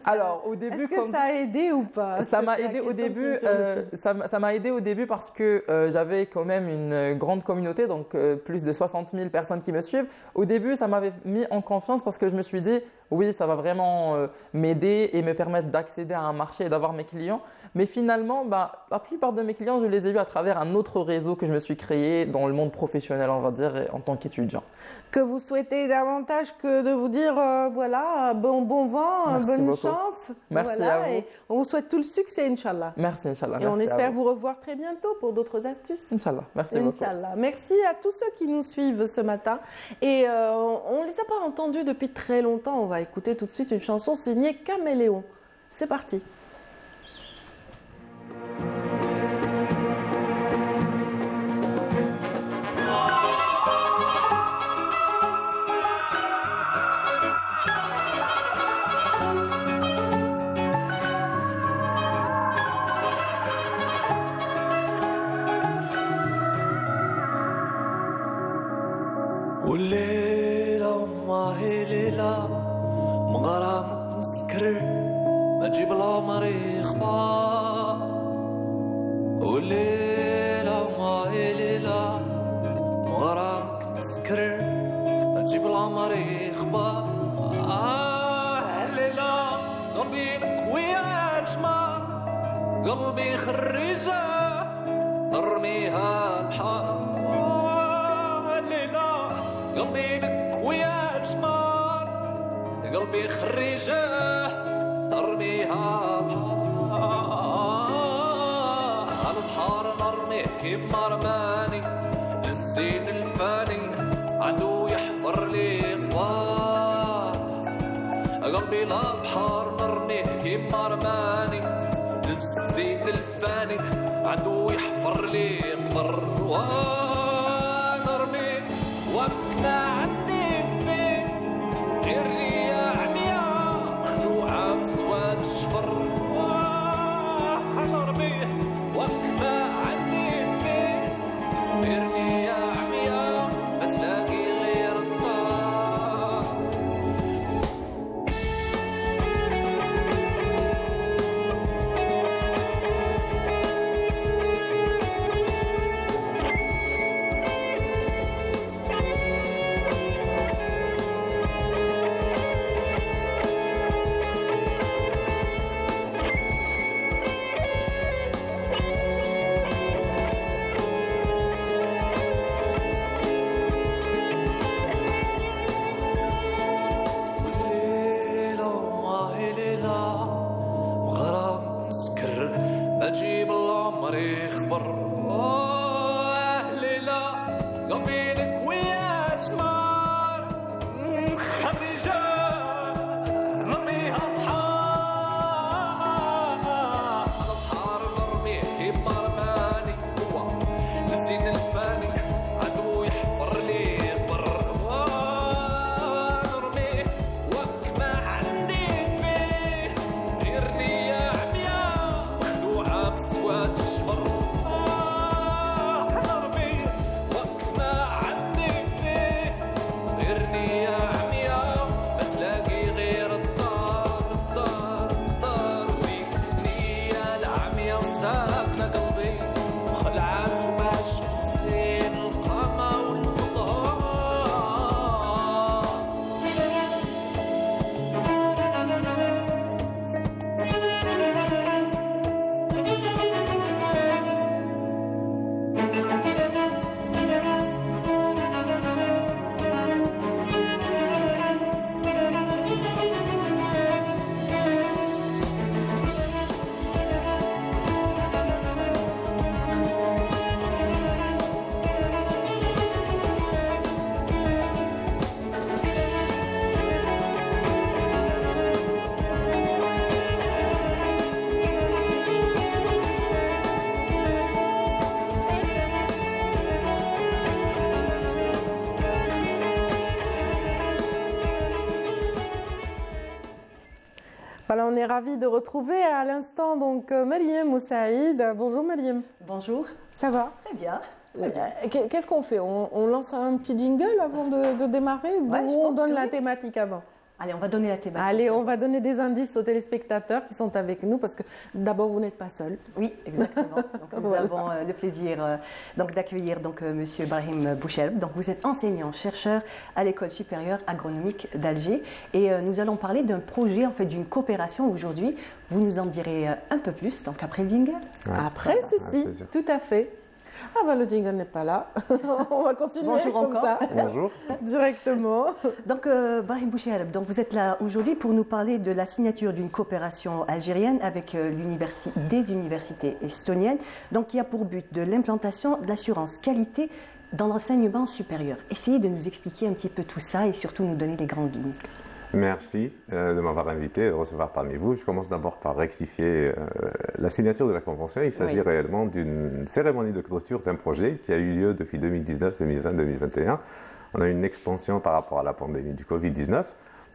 Alors au début, Est-ce que ça a aidé ou pas? ça m'a C'était la aidé au question début. qui me turlutait. Ça m'a aidé au début parce que j'avais quand même une grande communauté, donc plus de 60 000 personnes qui me suivent. Au début, ça m'avait mis en confiance parce que je me suis dit oui, ça va vraiment m'aider et me permettre d'accéder à un marché et d'avoir mes clients. Mais finalement, la plupart de mes clients, je les ai eus à travers un autre réseau que je me suis créé dans le monde professionnel, on va dire, en tant qu'étudiant. Que vous souhaitez davantage que de vous dire voilà, bon vent, Merci bonne beaucoup. chance. Merci Voilà, à vous. et on vous souhaite tout le succès, Inch'Allah. Merci, Inch'Allah. Et on Merci à espère vous. vous revoir très bientôt pour d'autres astuces. Inch'Allah. Merci beaucoup. Inch'Allah. Merci à tous ceux qui nous suivent ce matin. Et on ne les a pas entendus depuis très longtemps. On va écouter tout de suite une chanson signée Caméléon. C'est parti. والليلة وما هي ليلة مغرامك مسكر ما تجيب العمر يخبار والليلة وما هي ليلة مغرامك مسكر ما تجيب العمر يخبار الليلة قلبي ويا الجمار قلبي خريجة نرميها البحر الليلة قلبي لك ويا الجمار قلبي خريجة نرميها على البحر نرميه كيف مرماني الزين الفاني عدو يحفر لي قوار قلبي للبحر نرميه كيف مرماني الزين الفاني عدو يحفر لي قبر ونرميه وقنا عندي فين غير رياح مياه خدوعة بسواد الشفر نرميه وقنا عندي فين غير رياح مياه ما تلاقي غير الطار الليلة وما هي ليلة مغرام مسكر أجيب العمر يخبر ليلة قلبي لك ويا جمار خديجة نرميها بحار على البحر نرميه كيف مرماني هو الزين الفاني عدو يحفر لي بر نرميه وكما عندي فيه غير رياح مياه مخلوعة بسواد الشفر نرميه وكما عندي فيه غير رياح مياه ما تلاقي غير الدار ويك نية العمية وساكنة قلبي وخلعات وماش الزين القامة والمظهر Voilà, on est ravis de retrouver à l'instant donc Mariam ou Saïd. Bonjour Mariam. Bonjour, Ça va? très bien. Qu'est-ce qu'on fait? On lance un petit jingle avant de démarrer ou on donne la thématique avant? Allez, on va donner la thématique. Allez, on va donner des indices aux téléspectateurs qui sont avec nous parce que d'abord, vous n'êtes pas seul. Oui, exactement. Donc, nous avons le plaisir d'accueillir Monsieur Brahim Boucherb. Donc, vous êtes enseignant, chercheur à l'École supérieure agronomique d'Alger. Et nous allons parler d'un projet, en fait, d'une coopération aujourd'hui. Vous nous en direz un peu plus, donc après le jingle. Ouais. Après ceci, tout à fait. Ah ben le jingle n'est pas là. On va continuer Bonjour comme encore. ça. Bonjour. Directement. Donc, Brahim Boucherb, donc vous êtes là aujourd'hui pour nous parler de la signature d'une coopération algérienne avec des universités estoniennes, donc qui a pour but de l'implantation de l'assurance qualité dans l'enseignement supérieur. Essayez de nous expliquer un petit peu tout ça et surtout nous donner les grandes lignes. Merci de m'avoir invité et de recevoir parmi vous. Je commence d'abord par rectifier la signature de la convention. Il s'agit réellement d'une cérémonie de clôture d'un projet qui a eu lieu depuis 2019, 2020, 2021. On a eu une extension par rapport à la pandémie du Covid-19. Donc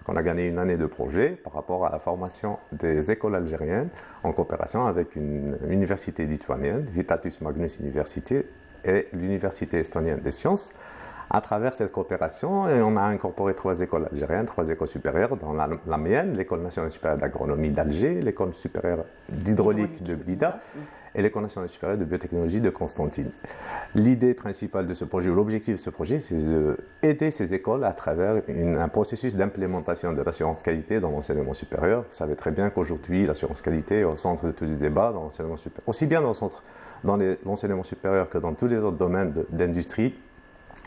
on a gagné une année de projet par rapport à la formation des écoles algériennes en coopération avec une université lituanienne, Vitatus Magnus University, et l'université estonienne des sciences. À travers cette coopération, on a incorporé 3 écoles algériennes, 3 écoles supérieures, dont la mienne, l'École nationale supérieure d'agronomie d'Alger, l'École supérieure d'hydraulique de Blida et l'École nationale supérieure de biotechnologie de Constantine. L'idée principale de ce projet, ou l'objectif de ce projet, c'est d'aider ces écoles à travers un processus d'implémentation de l'assurance qualité dans l'enseignement supérieur. Vous savez très bien qu'aujourd'hui, l'assurance qualité est au centre de tous les débats dans l'enseignement supérieur, aussi bien dans l'enseignement supérieur que dans tous les autres domaines d'industrie,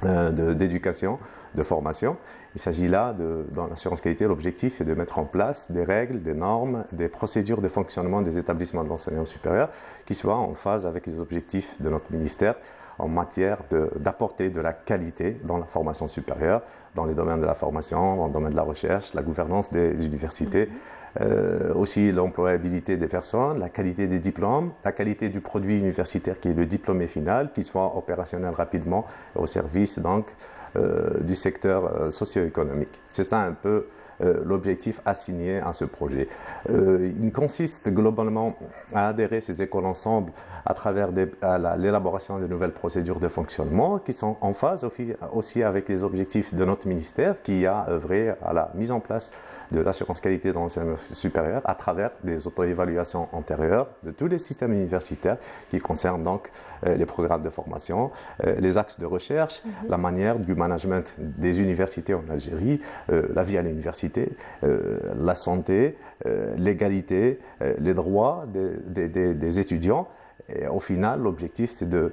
d'éducation, de formation. Il s'agit là, dans l'assurance qualité, l'objectif est de mettre en place des règles, des normes, des procédures de fonctionnement des établissements de l'enseignement supérieur qui soient en phase avec les objectifs de notre ministère en matière d'apporter de la qualité dans la formation supérieure, dans les domaines de la formation, dans le domaine de la recherche, la gouvernance des universités, aussi l'employabilité des personnes, la qualité des diplômes, la qualité du produit universitaire qui est le diplômé final, qui soit opérationnel rapidement au service donc du secteur socio-économique. C'est ça un peu l'objectif assigné à ce projet. Il consiste globalement à adhérer ces écoles ensemble à travers l'élaboration de nouvelles procédures de fonctionnement qui sont en phase aussi avec les objectifs de notre ministère qui a œuvré à la mise en place de l'assurance qualité dans l'enseignement supérieur à travers des auto-évaluations antérieures de tous les systèmes universitaires qui concernent donc les programmes de formation, les axes de recherche, la manière du management des universités en Algérie, la vie à l'université, la santé, l'égalité, les droits des étudiants. Et au final, l'objectif, c'est de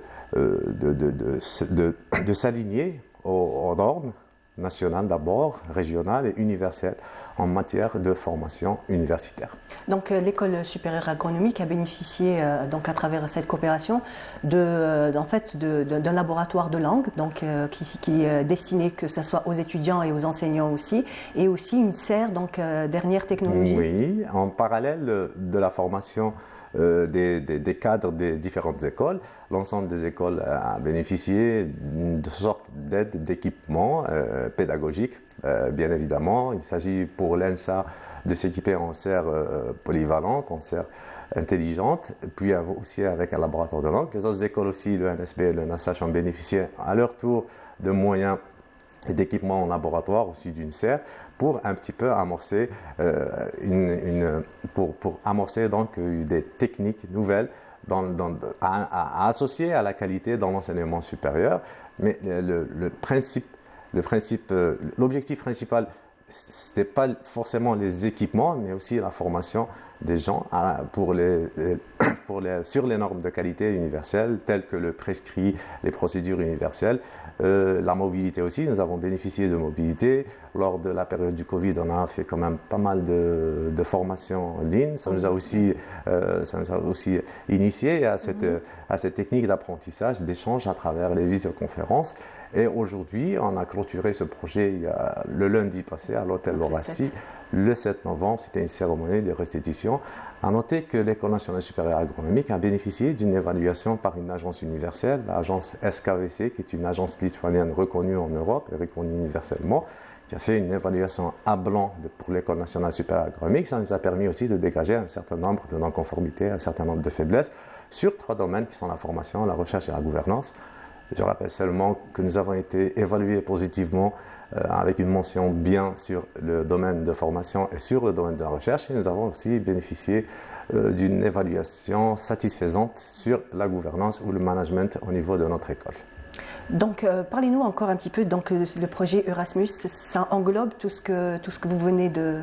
s'aligner aux normes nationales d'abord, régionales et universelles en matière de formation universitaire. Donc l'École supérieure agronomique a bénéficié donc à travers cette coopération d'un laboratoire de langue donc, qui est destiné que ce soit aux étudiants et aux enseignants aussi, et aussi une serre donc dernière technologie. Oui, en parallèle de la formation des cadres des différentes écoles. L'ensemble des écoles a bénéficié d'une sorte d'aide, d'équipement pédagogique, bien évidemment. Il s'agit pour l'ENSA de s'équiper en serre polyvalente, en serre intelligente, puis aussi avec un laboratoire de langue. Les autres écoles aussi, le NSB et le NSH, ont bénéficié à leur tour de moyens et d'équipements en laboratoire, aussi d'une serre, pour un petit peu amorcer pour amorcer donc des techniques nouvelles à associer à la qualité dans l'enseignement supérieur. Mais l'objectif principal, c'était pas forcément les équipements, mais aussi la formation des gens sur les normes de qualité universelles, telles que le prescrit, les procédures universelles, la mobilité aussi. Nous avons bénéficié de mobilité. Lors de la période du Covid, on a fait quand même pas mal de formations en ligne. Ça nous a aussi initié à cette technique d'apprentissage, d'échange à travers les visioconférences. Et aujourd'hui, on a clôturé ce projet le lundi passé à l'hôtel Laurassi, le 7 novembre. C'était une cérémonie de restitution. À noter que l'École nationale supérieure agronomique a bénéficié d'une évaluation par une agence universelle, l'agence SKVC, qui est une agence lituanienne reconnue en Europe et reconnue universellement, qui a fait une évaluation à blanc pour l'École nationale supérieure agronomique. Ça nous a permis aussi de dégager un certain nombre de non-conformités, un certain nombre de faiblesses sur 3 domaines qui sont la formation, la recherche et la gouvernance. Je rappelle seulement que nous avons été évalués positivement avec une mention bien sur le domaine de formation et sur le domaine de la recherche. Et nous avons aussi bénéficié d'une évaluation satisfaisante sur la gouvernance ou le management au niveau de notre école. Donc, parlez-nous encore un petit peu. Donc, le projet Erasmus, ça englobe tout ce que vous venez de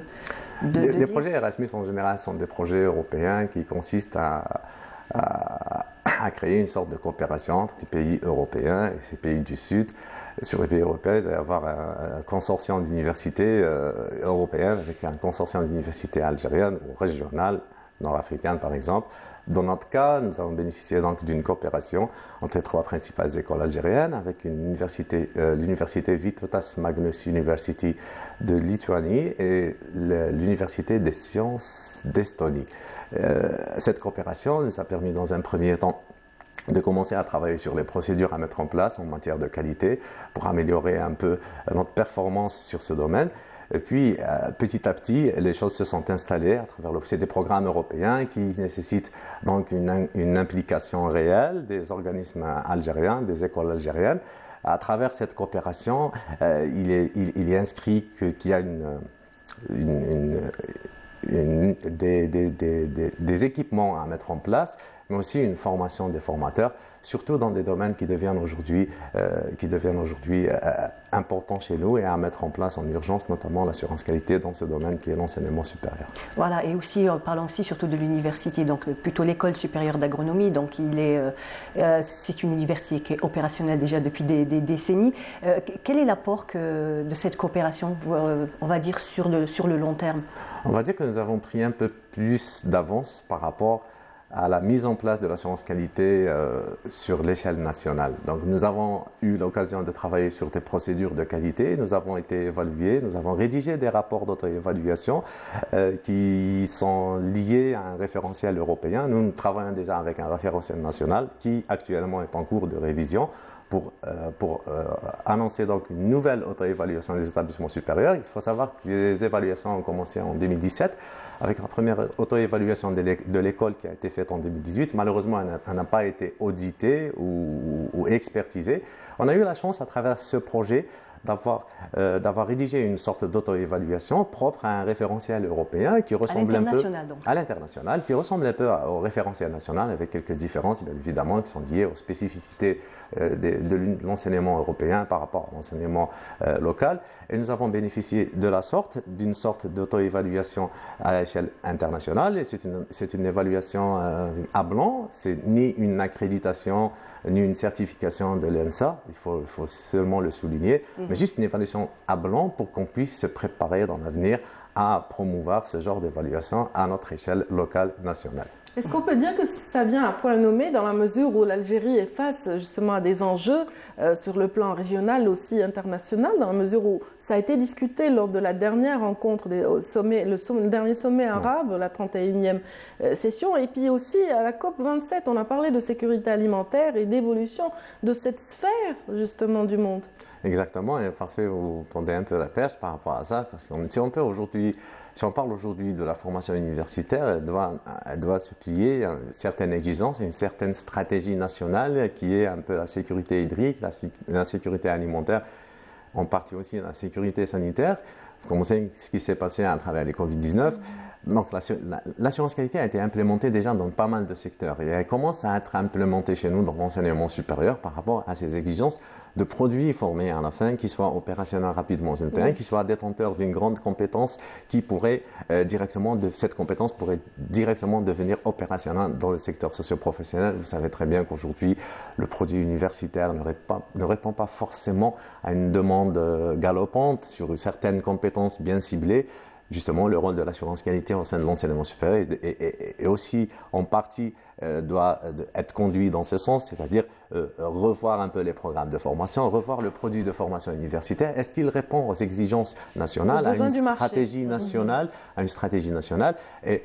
Les dire. projets Erasmus en général sont des projets européens qui consistent à créer une sorte de coopération entre les pays européens et ces pays du Sud. Sur les pays européens, il doit y avoir un consortium d'universités européennes avec un consortium d'universités algériennes ou régionales, nord-africaines par exemple. Dans notre cas, nous avons bénéficié donc d'une coopération entre les 3 principales écoles algériennes avec l'université Vytautas Magnus University de Lituanie et l'université des sciences d'Estonie. Cette coopération nous a permis dans un premier temps de commencer à travailler sur les procédures à mettre en place en matière de qualité pour améliorer un peu notre performance sur ce domaine. Et puis, petit à petit, les choses se sont installées à travers des programmes européens qui nécessitent donc une implication réelle des organismes algériens, des écoles algériennes. À travers cette coopération, il est inscrit qu'il y a des équipements à mettre en place, mais aussi une formation des formateurs, surtout dans des domaines qui deviennent aujourd'hui importants chez nous et à mettre en place en urgence, notamment l'assurance qualité dans ce domaine qui est l'enseignement supérieur. Voilà, et aussi, parlons aussi surtout de l'université, donc plutôt l'école supérieure d'agronomie. Donc, c'est une université qui est opérationnelle déjà depuis des décennies. Quel est l'apport de cette coopération, on va dire, sur le long terme? On va dire que nous avons pris un peu plus d'avance par rapport à la mise en place de l'assurance qualité sur l'échelle nationale. Donc nous avons eu l'occasion de travailler sur des procédures de qualité, nous avons été évalués, nous avons rédigé des rapports d'auto-évaluation qui sont liés à un référentiel européen. Nous travaillons déjà avec un référentiel national qui actuellement est en cours de révision pour annoncer donc une nouvelle auto-évaluation des établissements supérieurs. Il faut savoir que les évaluations ont commencé en 2017 avec la première auto-évaluation de l'école qui a été faite en 2018. Malheureusement, elle n'a pas été auditée ou expertisée. On a eu la chance à travers ce projet d'avoir rédigé une sorte d'auto-évaluation propre à un référentiel européen qui ressemble un peu à l'international, qui ressemble un peu au référentiel national avec quelques différences, bien évidemment, qui sont liées aux spécificités de l'enseignement européen par rapport à l'enseignement local. Et nous avons bénéficié d'une sorte d'auto-évaluation à l'échelle internationale. Et c'est une évaluation à blanc, c'est ni une accréditation ni une certification de l'ENSA, il faut seulement le souligner, mais juste une évaluation à blanc pour qu'on puisse se préparer dans l'avenir à promouvoir ce genre d'évaluation à notre échelle locale nationale. Est-ce qu'on peut dire que ça vient à point nommé dans la mesure où l'Algérie est face justement à des enjeux sur le plan régional aussi international, dans la mesure où ça a été discuté lors de la dernière rencontre, le dernier sommet arabe, la 31e session, et puis aussi à la COP27, on a parlé de sécurité alimentaire et d'évolution de cette sphère justement du monde. Exactement, et parfait, vous tendez un peu la perche par rapport à ça, parce que si on parle aujourd'hui de la formation universitaire, elle doit se plier à certaines exigences et une certaine stratégie nationale qui est un peu la sécurité hydrique, la sécurité alimentaire, en partie aussi la sécurité sanitaire. Vous connaissez ce qui s'est passé à travers les Covid-19. Donc l'assurance qualité a été implémentée déjà dans pas mal de secteurs et elle commence à être implémentée chez nous dans l'enseignement supérieur par rapport à ces exigences de produits formés à la fin qui soient opérationnels rapidement sur le terrain, qui soient détenteurs d'une grande compétence qui pourrait cette compétence pourrait directement devenir opérationnelle dans le secteur socio-professionnel. Vous savez très bien qu'aujourd'hui le produit universitaire ne répond pas forcément à une demande galopante sur certaines compétences bien ciblées. Justement, le rôle de l'assurance qualité au sein de l'enseignement supérieur est aussi en partie doit être conduit dans ce sens, c'est-à-dire revoir un peu les programmes de formation, revoir le produit de formation universitaire. Est-ce qu'il répond aux exigences nationales, à une stratégie nationale, et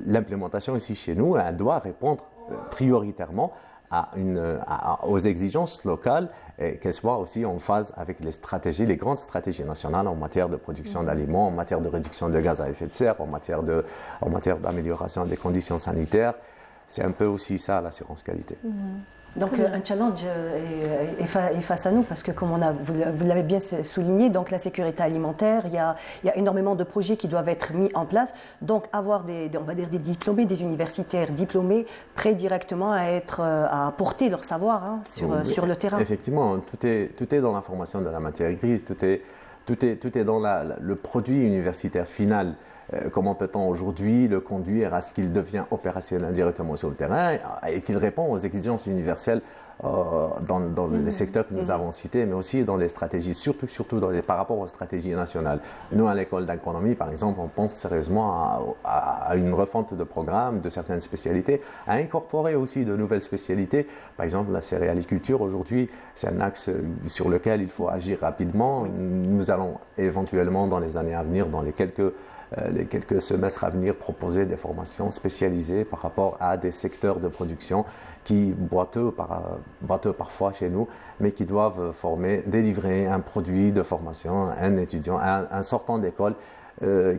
l'implémentation ici chez nous, elle doit répondre prioritairement aux exigences locales et qu'elles soient aussi en phase avec les grandes stratégies nationales en matière de production d'aliments, en matière de réduction de gaz à effet de serre, en matière d'amélioration des conditions sanitaires. C'est un peu aussi ça l'assurance qualité. Donc un challenge est face à nous parce que comme vous l'avez bien souligné, donc la sécurité alimentaire, il y a énormément de projets qui doivent être mis en place. Donc avoir on va dire des diplômés, des universitaires diplômés prêts directement à porter leur savoir sur le terrain. Effectivement, tout est dans la formation de la matière grise, tout est dans le produit universitaire final. Comment peut-on aujourd'hui le conduire à ce qu'il devienne opérationnel directement sur le terrain et qu'il répond aux exigences universelles dans les secteurs que nous avons cités, mais aussi dans les stratégies, surtout par rapport aux stratégies nationales. Nous, à l'école d'agronomie, par exemple, on pense sérieusement à une refonte de programmes, de certaines spécialités, à incorporer aussi de nouvelles spécialités. Par exemple, la céréaliculture, aujourd'hui, c'est un axe sur lequel il faut agir rapidement. Nous allons éventuellement, dans les années à venir, dans les quelques semestres à venir, proposer des formations spécialisées par rapport à des secteurs de production qui boiteux parfois chez nous, mais qui doivent délivrer un produit de formation, un étudiant, un sortant d'école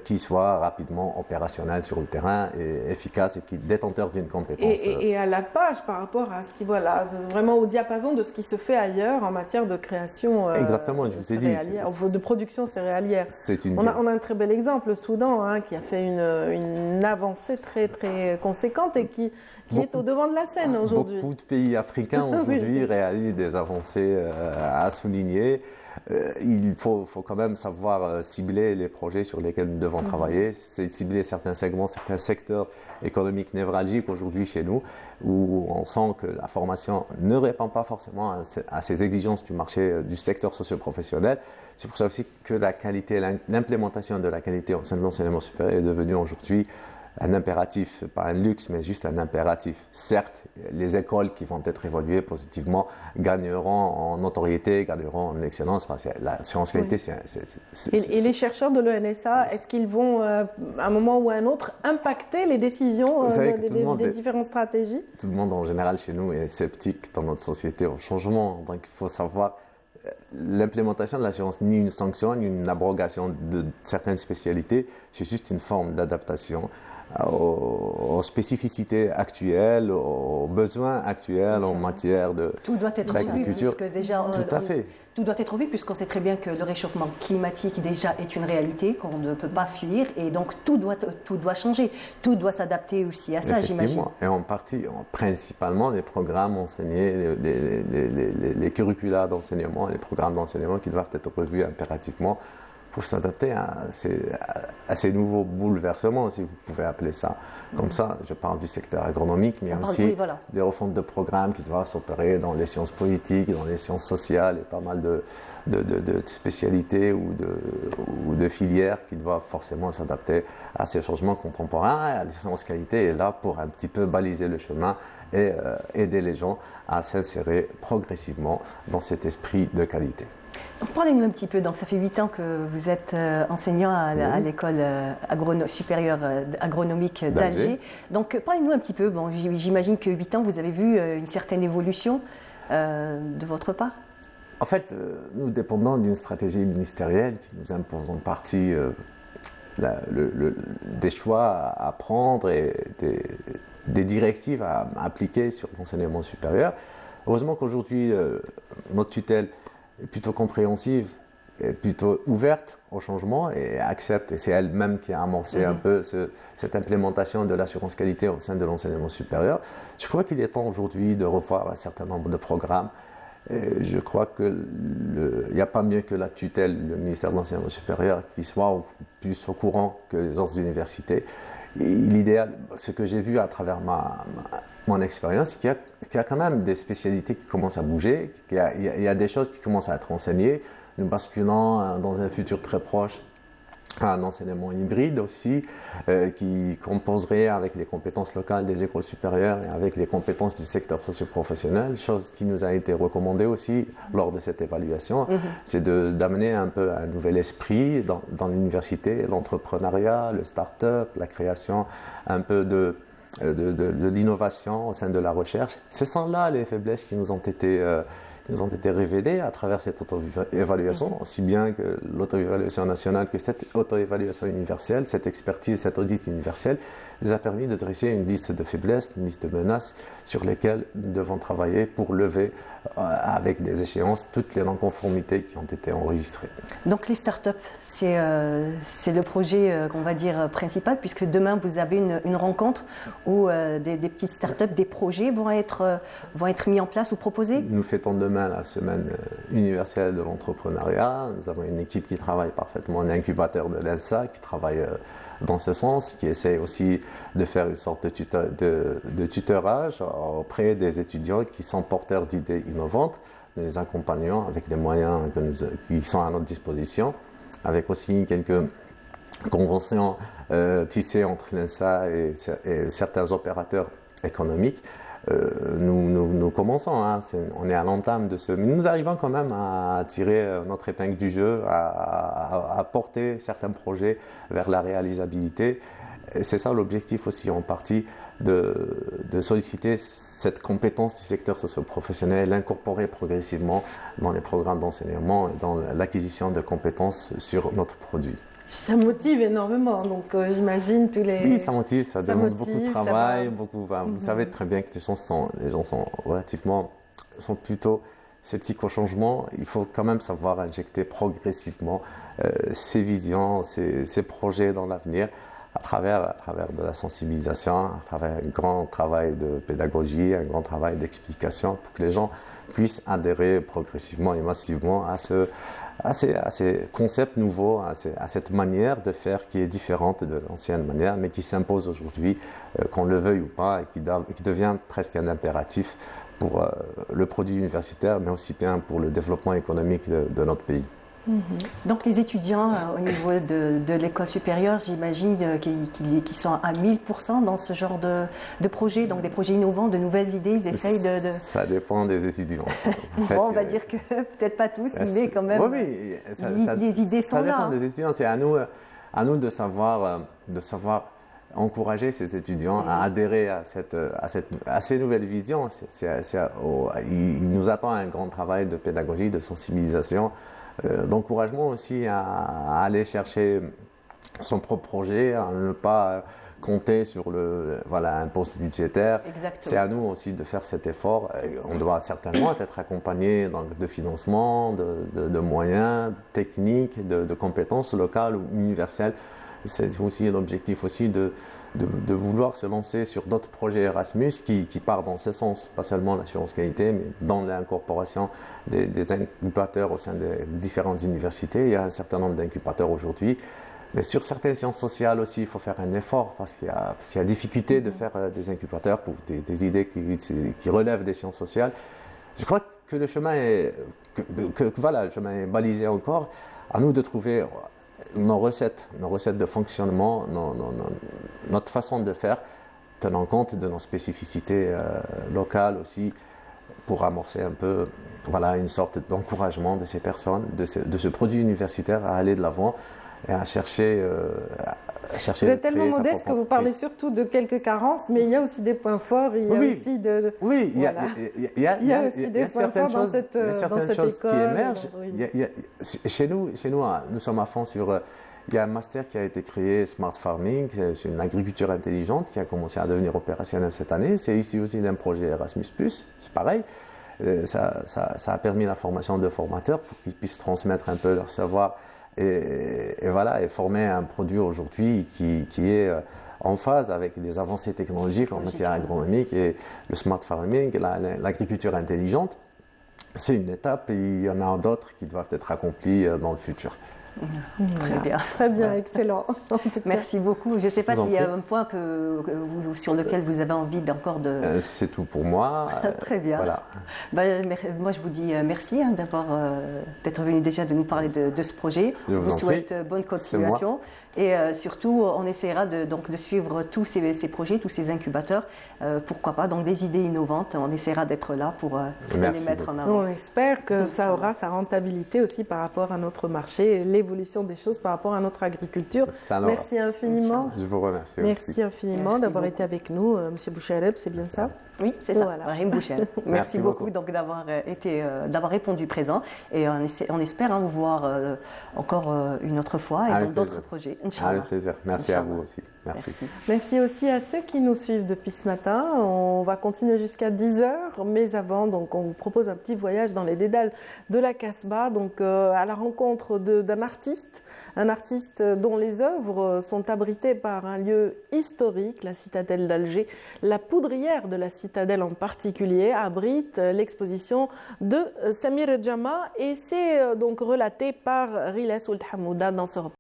qui soit rapidement opérationnel sur le terrain et efficace et qui détenteur d'une compétence. Et à la page par rapport à ce qui, vraiment au diapason de ce qui se fait ailleurs en matière de création Exactement, je vous ai dit, de production céréalière. On a un très bel exemple, le Soudan, qui a fait une avancée très très conséquente et qui est au devant de la scène aujourd'hui. Beaucoup de pays africains aujourd'hui réalisent des avancées à souligner. Il faut quand même savoir cibler les projets sur lesquels nous devons travailler, c'est cibler certains segments, certains secteurs économiques névralgiques aujourd'hui chez nous, où on sent que la formation ne répond pas forcément à ces exigences du marché, du secteur socio-professionnel. C'est pour ça aussi que la qualité, l'implémentation de la qualité au sein de l'enseignement supérieur est devenue aujourd'hui un impératif, pas un luxe, mais juste un impératif. Certes, les écoles qui vont être évaluées positivement gagneront en notoriété, gagneront en excellence. Enfin, la science qualité, Et les chercheurs de l'ENSA, est-ce qu'ils vont, à un moment ou à un autre, impacter les décisions des différentes stratégies? Tout le monde, en général, chez nous, est sceptique dans notre société au changement. Donc, il faut savoir l'implémentation de la science, ni une sanction, ni une abrogation de certaines spécialités, c'est juste une forme d'adaptation aux spécificités actuelles, aux besoins actuels en matière de tout doit être d'agriculture. Tout à fait. Tout doit être vu puisqu'on sait très bien que le réchauffement climatique déjà est une réalité qu'on ne peut pas fuir et donc tout doit changer, tout doit s'adapter aussi à ça, j'imagine. Et en partie, principalement les programmes enseignés, les curricula d'enseignement, les programmes d'enseignement qui doivent être revus impérativement pour s'adapter à ces nouveaux bouleversements, si vous pouvez appeler ça comme ça. Je parle du secteur agronomique, mais aussi des refontes de programmes qui doivent s'opérer dans les sciences politiques, dans les sciences sociales, et pas mal de spécialités ou de filières qui doivent forcément s'adapter à ces changements contemporains. Et la licence qualité est là pour un petit peu baliser le chemin et aider les gens à s'insérer progressivement dans cet esprit de qualité. Donc, parlez-nous un petit peu, donc ça fait 8 ans que vous êtes enseignant à l'école supérieure agronomique d'Alger. Donc parlez-nous un petit peu, j'imagine que 8 ans vous avez vu une certaine évolution de votre part. En fait, nous dépendons d'une stratégie ministérielle qui nous impose en partie des choix à prendre et des directives à appliquer sur l'enseignement supérieur. Heureusement qu'aujourd'hui, notre tutelle est plutôt compréhensive, est plutôt ouverte au changement et accepte, et c'est elle-même qui a amorcé un peu cette implémentation de l'assurance qualité au sein de l'enseignement supérieur. Je crois qu'il est temps aujourd'hui de revoir un certain nombre de programmes. Et je crois qu'il n'y a pas mieux que la tutelle, le ministère de l'enseignement supérieur, qui soit plus au courant que les autres universités. L'idéal, ce que j'ai vu à travers mon expérience, qu'il y a quand même des spécialités qui commencent à bouger, il y a des choses qui commencent à être enseignées. Nous basculons dans un futur très proche à un enseignement hybride aussi, qui composerait avec les compétences locales des écoles supérieures et avec les compétences du secteur socio-professionnel, chose qui nous a été recommandée aussi lors de cette évaluation. C'est d'amener un peu un nouvel esprit dans l'université, l'entrepreneuriat, le start-up, la création un peu de l'innovation au sein de la recherche. Ce sont là les faiblesses qui nous ont été nous ont été révélés à travers cette auto-évaluation, aussi bien que l'auto-évaluation nationale que cette auto-évaluation universelle, cette expertise, cet audit universel, nous a permis de dresser une liste de faiblesses, une liste de menaces sur lesquelles nous devons travailler pour lever avec des échéances toutes les non-conformités qui ont été enregistrées. Donc les startups, c'est le projet, on va dire, principal, puisque demain vous avez une rencontre où des petites startups, des projets vont être mis en place ou proposés. Nous fêtons demain la semaine universelle de l'entrepreneuriat. Nous avons une équipe qui travaille parfaitement, un incubateur de l'ENSA qui travaille dans ce sens, qui essaie aussi de faire une sorte de tutorage auprès des étudiants qui sont porteurs d'idées innovantes. Nous les accompagnons avec les moyens qui sont à notre disposition, avec aussi quelques conventions tissées entre l'ENSA et certains opérateurs économiques. Nous commençons, on est à l'entame de ce... Mais nous arrivons quand même à tirer notre épingle du jeu, à porter certains projets vers la réalisabilité. Et c'est ça l'objectif aussi en partie, de solliciter cette compétence du secteur socio-professionnel, l'incorporer progressivement dans les programmes d'enseignement et dans l'acquisition de compétences sur notre produit. Ça motive énormément, donc j'imagine tous les... Oui, ça motive, ça demande beaucoup de travail, vous savez très bien que les gens sont plutôt sceptiques au changement. Il faut quand même savoir injecter progressivement ces visions, ces projets dans l'avenir à travers de la sensibilisation, à travers un grand travail de pédagogie, un grand travail d'explication pour que les gens puissent adhérer progressivement et massivement à ces concepts nouveaux, à cette manière de faire qui est différente de l'ancienne manière, mais qui s'impose aujourd'hui, qu'on le veuille ou pas, et qui devient presque un impératif pour le produit universitaire, mais aussi bien pour le développement économique de notre pays. Donc les étudiants au niveau de l'école supérieure, j'imagine qu'ils sont à 1000% dans ce genre de projets, donc des projets innovants, de nouvelles idées, ils essayent de... Ça dépend des étudiants. En fait, on va dire que peut-être pas tous, mais quand même, oui, les idées sont là. Ça dépend des étudiants, c'est à nous de savoir encourager ces étudiants à adhérer à ces nouvelles visions. Il nous attend un grand travail de pédagogie, de sensibilisation, d'encouragement aussi à aller chercher son propre projet, à ne pas compter sur un poste budgétaire. Exactement. C'est à nous aussi de faire cet effort. On doit certainement être accompagné de financement, de moyens techniques, de compétences locales ou universelles. C'est aussi l'objectif aussi de vouloir se lancer sur d'autres projets Erasmus qui partent dans ce sens, pas seulement l'assurance qualité, mais dans l'incorporation des incubateurs au sein des différentes universités. Il y a un certain nombre d'incubateurs aujourd'hui. Mais sur certaines sciences sociales aussi, il faut faire un effort parce qu'il y a difficulté de faire des incubateurs pour des idées qui relèvent des sciences sociales. Je crois que le chemin le chemin est balisé encore. À nous de trouver nos recettes de fonctionnement, notre façon de faire, tenant compte de nos spécificités locales aussi, pour amorcer un peu une sorte d'encouragement de ces personnes, de ce produit universitaire à aller de l'avant et à chercher Vous êtes tellement modeste que vous parlez surtout de quelques carences, mais il y a aussi des points forts, il y a aussi de... Oui, il y a certaines choses qui émergent. Chez nous, nous sommes à fond sur... Il y a un master qui a été créé, Smart Farming, c'est une agriculture intelligente qui a commencé à devenir opérationnelle cette année. C'est ici aussi d'un projet Erasmus+, c'est pareil. Ça a permis la formation de formateurs pour qu'ils puissent transmettre un peu leur savoir et former un produit aujourd'hui qui est en phase avec des avancées technologiques en matière agronomique. Et le Smart Farming, l'agriculture intelligente, c'est une étape et il y en a d'autres qui doivent être accomplies dans le futur. Très bien, excellent. Merci beaucoup. Je ne sais pas s'il y a un point sur lequel vous avez envie encore de... c'est tout pour moi. Très bien. Voilà. Moi, je vous dis merci d'être venu déjà de nous parler de ce projet. Je vous souhaite bonne continuation. Et surtout, on essaiera de suivre tous ces projets, tous ces incubateurs. Pourquoi pas, donc des idées innovantes. On essaiera d'être là pour les mettre en avant. On espère que ça aura sa rentabilité aussi par rapport à notre marché, l'évolution des choses par rapport à notre agriculture. Ça n'aura. Merci infiniment. Je vous remercie Merci aussi. infiniment d'avoir été avec nous, Monsieur Bouchareb, c'est bien ça? Oui, c'est ça, Voilà. Brahim Bouchel. Merci beaucoup donc d'avoir répondu présent et on espère vous voir encore une autre fois et Avec dans d'autres plaisir. projets. Inch'Allah. Avec plaisir. Merci à Inch'Allah. vous aussi. Merci. Merci aussi à ceux qui nous suivent depuis ce matin. On va continuer jusqu'à 10h, mais avant, donc, on vous propose un petit voyage dans les dédales de la Casbah, donc à la rencontre d'un artiste, dont les œuvres sont abritées par un lieu historique, la citadelle d'Alger. La poudrière de la citadelle en particulier abrite l'exposition de Samir Jama et c'est donc relaté par Riles Ould Hamouda dans ce reportage.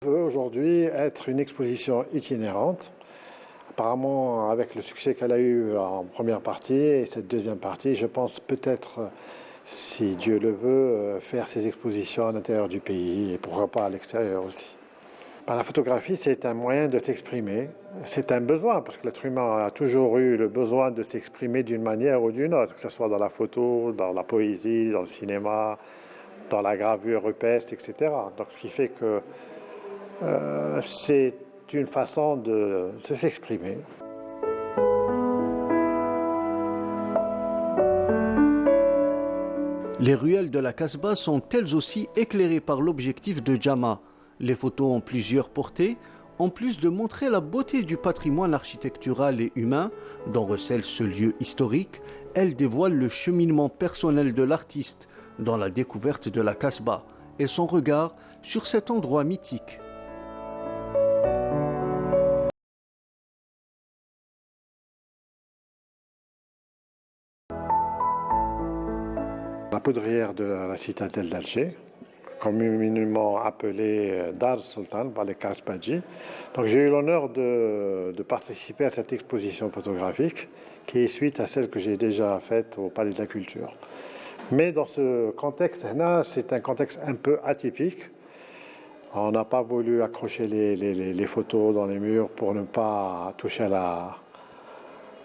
veut aujourd'hui être une exposition itinérante. Apparemment, avec le succès qu'elle a eu en première partie et cette deuxième partie, je pense peut-être, si Dieu le veut, faire ces expositions à l'intérieur du pays et pourquoi pas à l'extérieur aussi. La photographie, c'est un moyen de s'exprimer. C'est un besoin, parce que l'être humain a toujours eu le besoin de s'exprimer d'une manière ou d'une autre, que ce soit dans la photo, dans la poésie, dans le cinéma, dans la gravure rupestre, etc. Donc, ce qui fait que c'est une façon de s'exprimer. Les ruelles de la Casbah sont elles aussi éclairées par l'objectif de Jama. Les photos ont plusieurs portées, en plus de montrer la beauté du patrimoine architectural et humain dont recèle ce lieu historique, elles dévoilent le cheminement personnel de l'artiste dans la découverte de la Casbah et son regard sur cet endroit mythique. La poudrière de la citadelle d'Alger, communément appelée Dar Sultan par les Kasbadji. Donc j'ai eu l'honneur de participer à cette exposition photographique qui est suite à celle que j'ai déjà faite au Palais de la Culture. Mais dans ce contexte-là, c'est un contexte un peu atypique. On n'a pas voulu accrocher les photos dans les murs pour ne pas toucher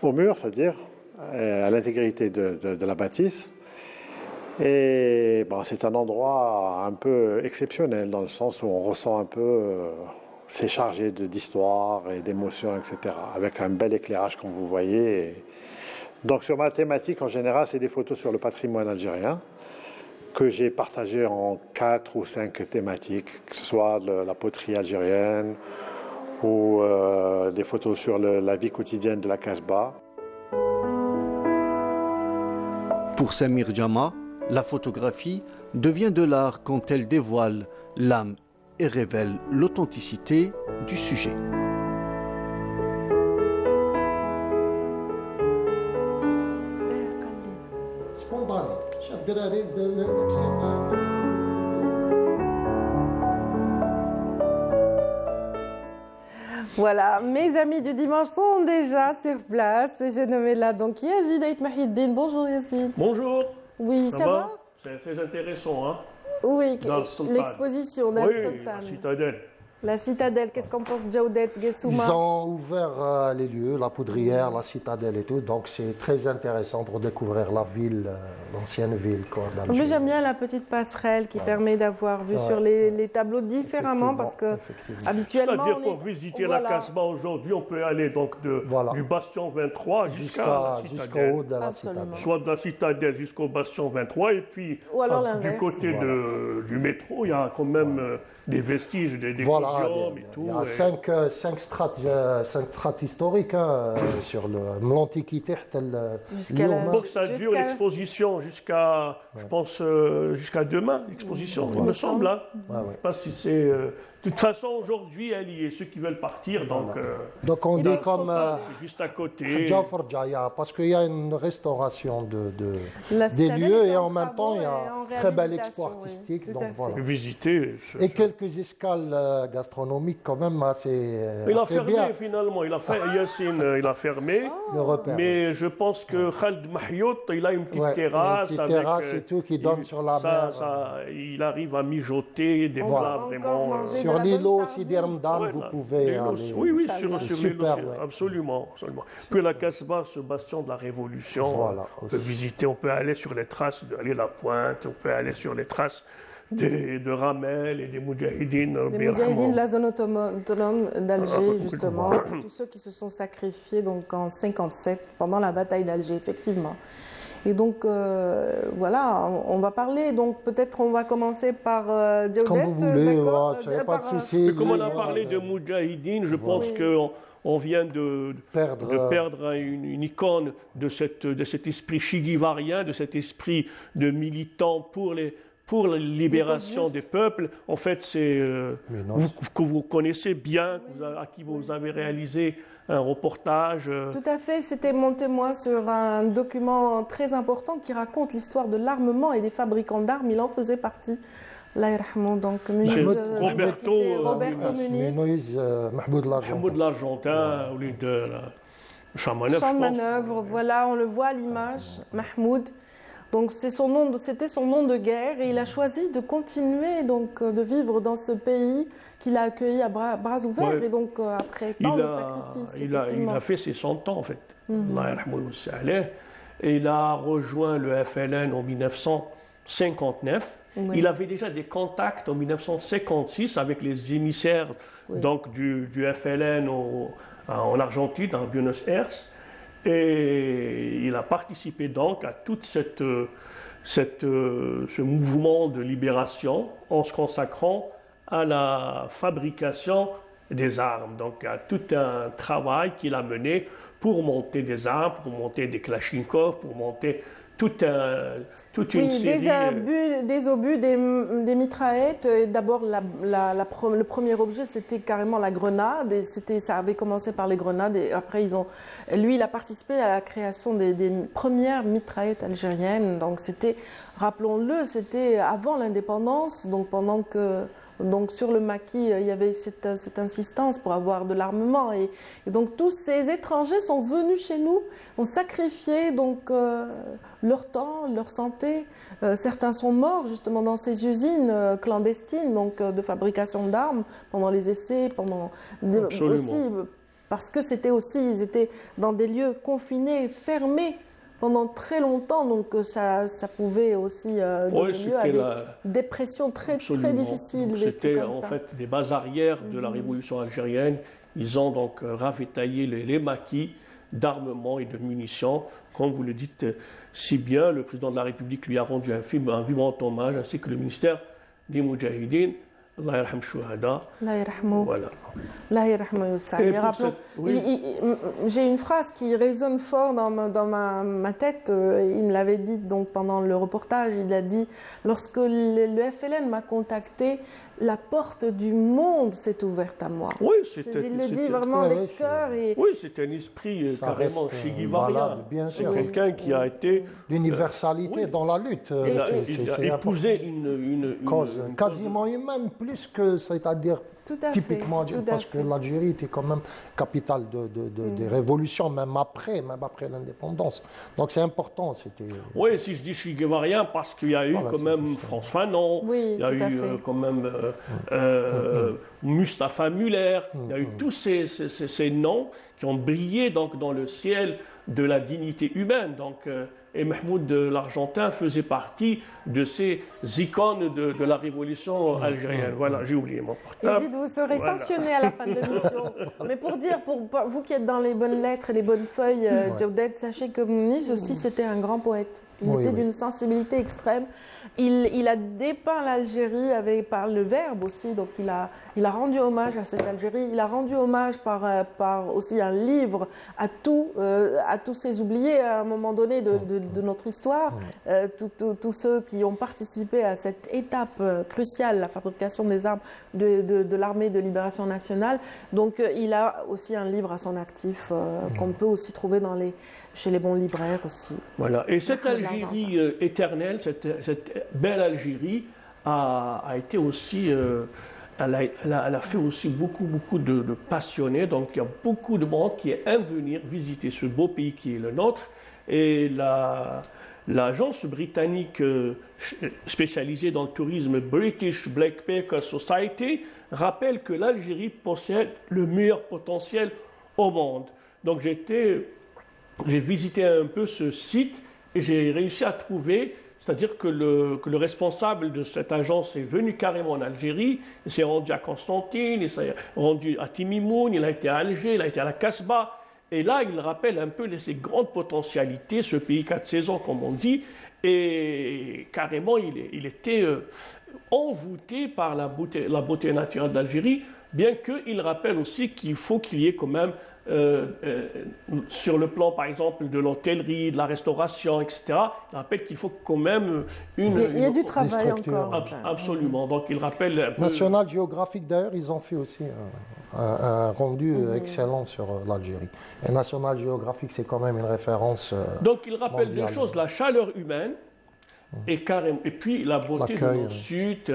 au mur, c'est-à-dire à l'intégrité de la bâtisse. Et bon, c'est un endroit un peu exceptionnel dans le sens où on ressent un peu, c'est chargé d'histoire et d'émotions, etc. Avec un bel éclairage comme vous voyez. Donc sur ma thématique en général, c'est des photos sur le patrimoine algérien que j'ai partagé en 4 ou 5 thématiques, que ce soit la poterie algérienne ou des photos sur la vie quotidienne de la Casbah. Pour Samir Jama, la photographie devient de l'art quand elle dévoile l'âme et révèle l'authenticité du sujet. Voilà, mes amis du dimanche sont déjà sur place. J'ai nommé là donc Yazid Ait Mahiddin. Bonjour Yazid. Bonjour. Oui, ça va? C'est très intéressant, hein? Oui, l'exposition d'Al Sultan. La citadelle. La citadelle, qu'est-ce qu'on pense, Djaoudet, Gessouma? Ils ont ouvert les lieux, la poudrière, la citadelle et tout, donc c'est très intéressant pour découvrir la ville, l'ancienne ville d'Alger. Mais j'aime bien la petite passerelle qui permet d'avoir vu sur les tableaux différemment parce que habituellement. C'est-à-dire pour visiter la Casbah aujourd'hui, on peut aller donc du bastion 23 jusqu'à la citadelle. Jusqu'au haut de la citadelle. Soit de la citadelle jusqu'au bastion 23 et puis du côté du métro, il y a quand même des vestiges, des décorations et tout. Il y a 5 strates historiques sur l'Antiquité. Donc ça dure l'exposition jusqu'à, je pense, jusqu'à demain, l'exposition, il me semble. Hein. Je ne sais pas si c'est De toute façon, aujourd'hui, elle y est. Ceux qui veulent partir, donc... Donc on dit comme... c'est juste à côté. Jafar Jaya, parce qu'il y a une restauration des lieux et en même temps, il y a un très bel expo artistique. Oui, donc voilà. Visiter. Et quelques escales gastronomiques quand même assez il a fermé bien. finalement. Yassine, il a fermé. Le repère, mais je pense que Khaled Mahyout, il a une petite terrasse. Une petite terrasse et tout qui donne sur la mer. Il arrive à mijoter des plats vraiment... Sur l'îlot Sidi Ramadan, vous pouvez aller. Oui, sur l'îlot, absolument. Puis la Casbah, ce bastion de la Révolution, on peut visiter, on peut aller sur les traces de Ali Lapointe, on peut aller sur les traces de Ramel et des Moudjahidines. Des Moudjahidines de la zone autonome d'Alger, justement, tous ceux qui se sont sacrifiés donc, en 1957, pendant la bataille d'Alger, effectivement. Et donc, voilà, on va parler, donc peut-être on va commencer par Djaoudet. Comme vous voulez, ouais, pas de souci. Comme on a parlé de Moudjahidine, je pense qu'on vient de perdre une icône de cet esprit chigivarien, de cet esprit de militant pour la libération des peuples. En fait, c'est que vous connaissez bien, à qui vous avez réalisé un reportage. Tout à fait, c'était mon témoin sur un document très important qui raconte l'histoire de l'armement et des fabricants d'armes. Il en faisait partie. Donc, Roberto Muniz, Mahmoud l'Argentin, au lieu de Champ de Manœuvre, voilà, on le voit à l'image, Mahmoud. Donc c'était son nom de guerre et il a choisi de continuer donc de vivre dans ce pays qu'il a accueilli à bras ouverts et donc après tant de sacrifices. Il a fait ses 100 ans en fait. Et il a rejoint le FLN en 1959. Oui. Il avait déjà des contacts en 1956 avec les émissaires donc du FLN en Argentine, en Buenos Aires. Et il a participé donc à tout ce mouvement de libération en se consacrant à la fabrication des armes. Donc à tout un travail qu'il a mené pour monter des armes, pour monter des Kalachnikov, pour monter toute une série... des obus, des mitraillettes. D'abord, le premier objet, c'était carrément la grenade. Et ça avait commencé par les grenades. Et après, lui, il a participé à la création des premières mitraillettes algériennes. Donc, rappelons-le, c'était avant l'indépendance. Donc, pendant que... Donc sur le maquis, il y avait cette insistance pour avoir de l'armement et donc tous ces étrangers sont venus chez nous, ont sacrifié donc leur temps, leur santé. Certains sont morts justement dans ces usines clandestines donc de fabrication d'armes pendant les essais, aussi parce que ils étaient dans des lieux confinés, fermés. Pendant très longtemps, donc ça pouvait aussi donner lieu à des dépressions très difficiles. C'était en fait des bases arrières de la révolution algérienne. Ils ont donc ravitaillé les maquis d'armement et de munitions. Comme vous le dites si bien, le président de la République lui a rendu un vibrant hommage, ainsi que le ministère des Moudjahidines. Allah yarham shuhada. Allah yarhamou. Voilà. Allah yarhamou Youssef. J'ai une phrase qui résonne fort dans ma tête. Il me l'avait dit donc pendant le reportage. Il a dit lorsque le FLN m'a contacté, la porte du monde s'est ouverte à moi. Oui, il le dit vraiment des cœurs. Oui, c'est un esprit carrément chigivarien. C'est quelqu'un qui a été l'universalité dans la lutte. Il a épousé une cause quasiment humaine. Plus que, c'est-à-dire typiquement, parce que l'Algérie était quand même capitale des révolutions, même après l'indépendance. Donc c'est important. Oui, si je dis chigivarien, parce qu'il y a eu quand même Frantz Fanon, il y a eu quand même Mustapha Müller, il y a eu tous ces noms qui ont brillé donc, dans le ciel de la dignité humaine. Donc, et Mahmoud l'Argentin faisait partie de ces icônes de la révolution algérienne. Voilà, j'ai oublié mon portable. Vous serez sanctionné à la fin de l'émission. Mais pour dire, pour vous qui êtes dans les bonnes lettres et les bonnes feuilles, Djaoudet, sachez que Muniz aussi, c'était un grand poète. Il était d'une sensibilité extrême. Il a dépeint l'Algérie par le verbe aussi, donc il a rendu hommage à cette Algérie. Il a rendu hommage par aussi un livre à tous ces oubliés à un moment donné de notre histoire, tous ceux qui ont participé à cette étape cruciale, la fabrication des armes de l'armée de libération nationale. Donc il a aussi un livre à son actif qu'on peut aussi trouver chez les bons libraires aussi. Voilà. Et cette Algérie éternelle, cette belle Algérie, a été aussi, elle a fait aussi beaucoup de passionnés. Donc il y a beaucoup de monde qui aiment venir visiter ce beau pays qui est le nôtre. Et l'agence britannique spécialisée dans le tourisme, British Backpacker Society, rappelle que l'Algérie possède le meilleur potentiel au monde. Donc j'ai visité un peu ce site et j'ai réussi à trouver, c'est-à-dire que le responsable de cette agence est venu carrément en Algérie, il s'est rendu à Constantine, il s'est rendu à Timimoun, il a été à Alger, il a été à la Casbah, et là il rappelle un peu ces grandes potentialités, ce pays 4 saisons comme on dit, et carrément il était envoûté par la beauté naturelle d'Algérie, bien qu'il rappelle aussi qu'il faut qu'il y ait quand même sur le plan, par exemple, de l'hôtellerie, de la restauration, etc., il rappelle qu'il faut quand même il y a du travail encore. Absolument. Donc, il rappelle... National Geographic, d'ailleurs, ils ont fait aussi un rendu excellent sur l'Algérie. Et National Geographic, c'est quand même une référence donc, il rappelle mondiale. des choses, la chaleur humaine, et puis la beauté du Nord-Sud,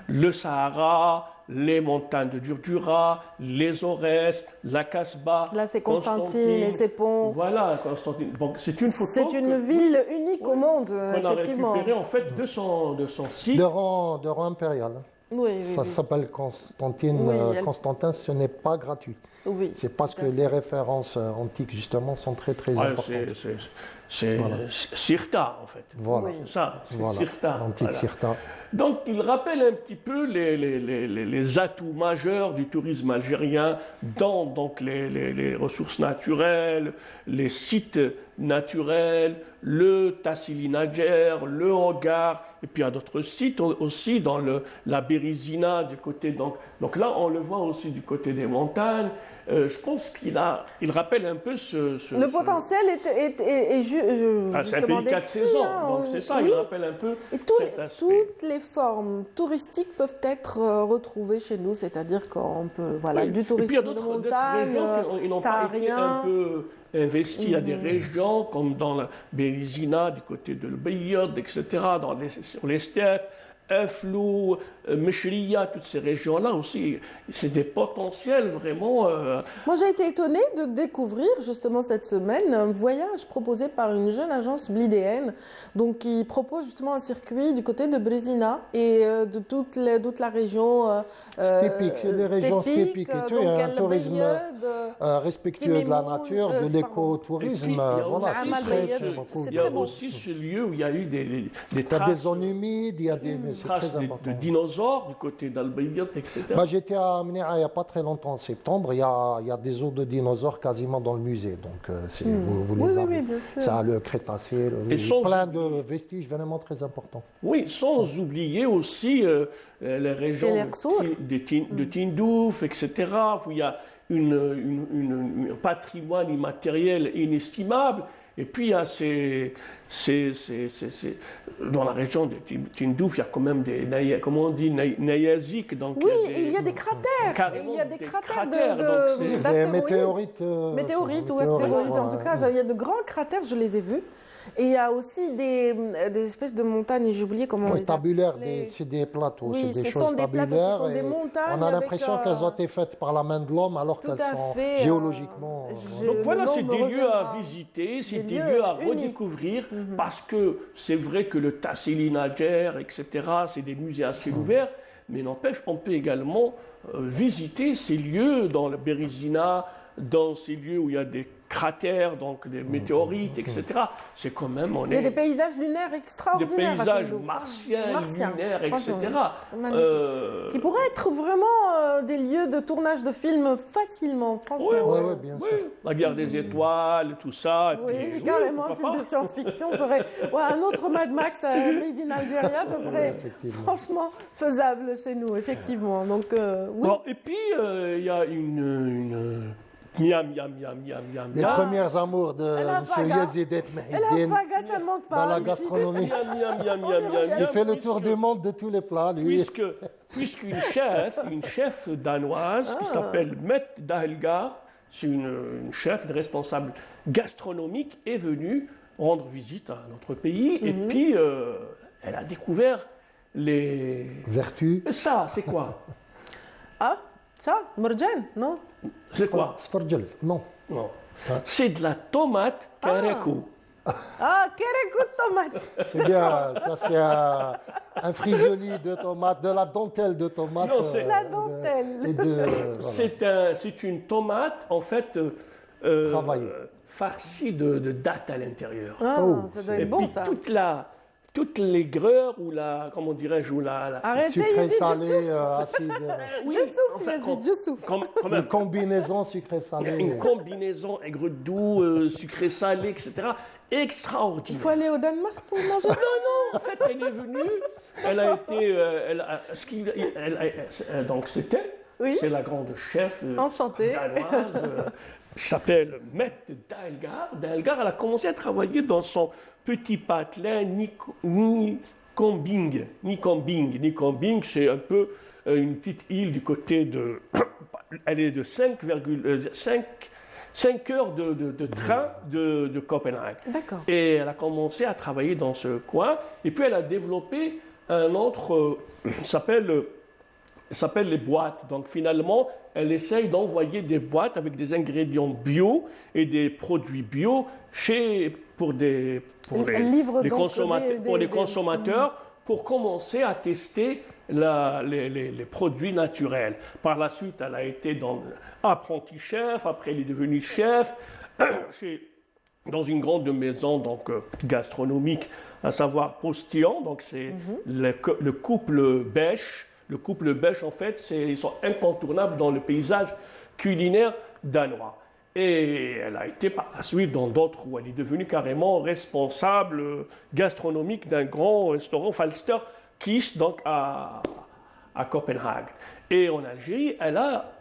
le Sahara, les montagnes de Durdura, les Aurès, la Casbah. Là, c'est Constantine et ses ponts. Voilà, Constantine. Donc, c'est une photo. C'est une ville unique au monde, on a récupéré en fait de son site. De rang impérial. Oui, ça s'appelle Constantine. Oui, Constantin, ce n'est pas gratuit. Oui, c'est parce que les références antiques, justement, sont très importantes. C'est Cirta, en fait. Voilà. C'est ça, c'est Cirta. L'antique Cirta. Donc, il rappelle un petit peu les atouts majeurs du tourisme algérien dans donc, les ressources naturelles, les sites naturels, le Tassili Nadjer, le Hogar, et puis il y a d'autres sites aussi dans la Bérizina du côté. Donc là, on le voit aussi du côté des montagnes. Je pense qu'il rappelle un peu le potentiel est c'est un pays 4 saisons, donc c'est ça, il rappelle un peu cet aspect. Toutes les formes touristiques peuvent être retrouvées chez nous, c'est-à-dire qu'on peut, du tourisme de montagne, ils n'ont pas été un peu investis à des régions comme dans la Bérizina, du côté de l'Ubayyad, etc., sur les steppes. Flou, Mechria, toutes ces régions-là aussi, c'est des potentiels vraiment... Moi, j'ai été étonnée de découvrir justement cette semaine un voyage proposé par une jeune agence blidéenne, donc qui propose justement un circuit du côté de Brezina et de toute la région stépique, c'est des régions stépiques et tout, il y a un tourisme respectueux de la nature, de l'écotourisme. Il y a aussi ce lieu où il y a eu des traces... Il y a des zones humides, il y a des... traces de dinosaures du côté d'Al-Bayyad, etc. J'étais à Mnéa il n'y a pas très longtemps, en septembre. Il y a des os de dinosaures quasiment dans le musée. Donc, vous les avez. Ça a le Crétacé, plein de vestiges vraiment très importants. Oui, sans oublier aussi les régions de Tindouf, etc., où il y a un patrimoine immatériel inestimable. Et puis, il y a dans la région de Tindouf, il y a quand même des, comment on dit, nayaziques. Il y a des cratères. Il y a des cratères des météorites. Météorites ou astéroïdes. En tout cas, il y a de grands cratères, je les ai vus. Et il y a aussi des espèces de montagnes, j'ai oublié comment on les tabulaires, c'est des plateaux, oui, c'est des choses tabulaires. Ce sont des montagnes. On a l'impression qu'elles ont été faites par la main de l'homme alors qu'elles sont géologiquement... Donc voilà, c'est des lieux à visiter, c'est des lieux à redécouvrir, parce que c'est vrai que le Tassili Nadjer, etc., c'est des musées à ciel ouvert, mais n'empêche, on peut également visiter ces lieux dans le Bérizina, dans ces lieux où il y a des cratères, donc des météorites, etc. C'est quand même... Il y a des paysages lunaires extraordinaires. Des paysages martiens, lunaires, etc. Qui pourraient être vraiment des lieux de tournage de films facilement, franchement. Oui, bien sûr. la guerre des étoiles, tout ça. Et Oui, puis, carrément, un pourquoi film de pas. science-fiction serait un autre Mad Max Made in Algeria, ce serait franchement faisable chez nous, effectivement. Donc, oui. Bon, et puis, il y a miam. Les premières amours de Elle a M. Vaga. Yazidet Et la Mehidine vaga, ça ne manque pas. dans la ici. gastronomie. Miam. Il fait le tour du monde de tous les plats, lui. Puisqu'une chef danoise qui s'appelle Mette Dahlgar, c'est une chef, une responsable gastronomique, est venue rendre visite à notre pays. Et puis, elle a découvert les... Vertus. Ça, c'est quoi? Ah, ça, Morjan, non? C'est quoi? Sforgel, non. Non. C'est de la tomate karekou. Ah, kerekou de tomate. C'est bien, ça c'est un frisoli de tomates, de la dentelle de tomates. Non, c'est la dentelle. C'est une tomate, en fait, farcie de dattes à l'intérieur. Ah, ça doit Et être bon, puis, ça. toute l'aigreur ou la, comment dirais-je, ou la Arrêtez, sucré, Yazid, salé, acide. Oui, je souffre, enfin, Yazid, je souffre. quand même. Une combinaison sucré-salé. Une combinaison aigre-doux, sucré-salé, etc. Il Extraordinaire. faut aller au Danemark pour manger ça. Non, en fait, elle est venue, elle a été, donc c'était, Oui. c'est la grande chef Enchantée. danoise, s'appelle Mette Dahlgar. Dahlgar, elle a commencé à travailler dans son petit patelin Nykombing. Nykombing, c'est un peu une petite île du côté de, elle est de 5 heures de train de Copenhague. D'accord. Et elle a commencé à travailler dans ce coin. Et puis elle a développé un autre, s'appelle les boîtes. Donc finalement, elle essaye d'envoyer des boîtes avec des ingrédients bio et des produits bio pour les consommateurs pour commencer à tester les produits naturels. Par la suite, elle a été apprentie chef, après elle est devenue chef dans une grande maison gastronomique, à savoir Postillon, donc c'est le couple Bech. Le couple Bech, en fait, ils sont incontournables dans le paysage culinaire danois. Et elle a été par la suite dans d'autres où elle est devenue carrément responsable gastronomique d'un grand restaurant, Falster Kiss, donc à Copenhague. Et en Algérie, elle a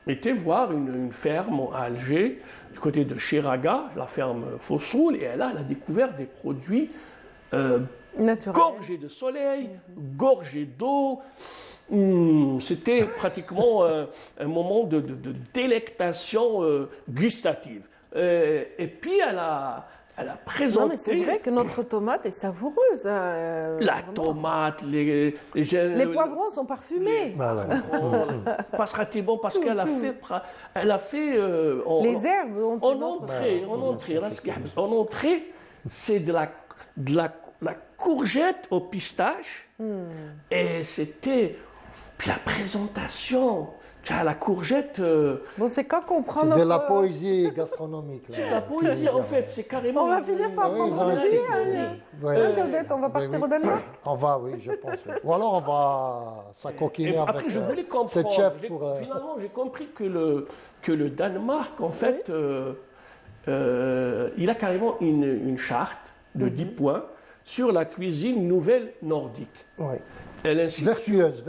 été voir une ferme à Alger, du côté de Chiraga, la ferme Fossoul, et elle a découvert des produits gorgés de soleil, gorgés d'eau. C'était pratiquement un moment de délectation gustative. Et puis elle a présenté... Non, mais c'est vrai que notre tomate est savoureuse. La tomate, les poivrons sont parfumés. Passera-t-il bon parce qu'elle a fait... les herbes en entrée, c'est de la courgette au pistache. Et c'était... Puis la présentation, la courgette... Bon, c'est quand qu'on prend C'est de la poésie gastronomique. C'est de la poésie, en fait. C'est carrément... On va finir par prendre Internet, on va partir au Danemark. On va, oui, je pense. Ou alors on va s'acoquiner avec après, je voulais comprendre. cette chef pour... Finalement, j'ai compris que le Danemark, en fait, il a carrément une charte de 10 points sur la cuisine nouvelle nordique. Oui. Elle insiste vertueuse.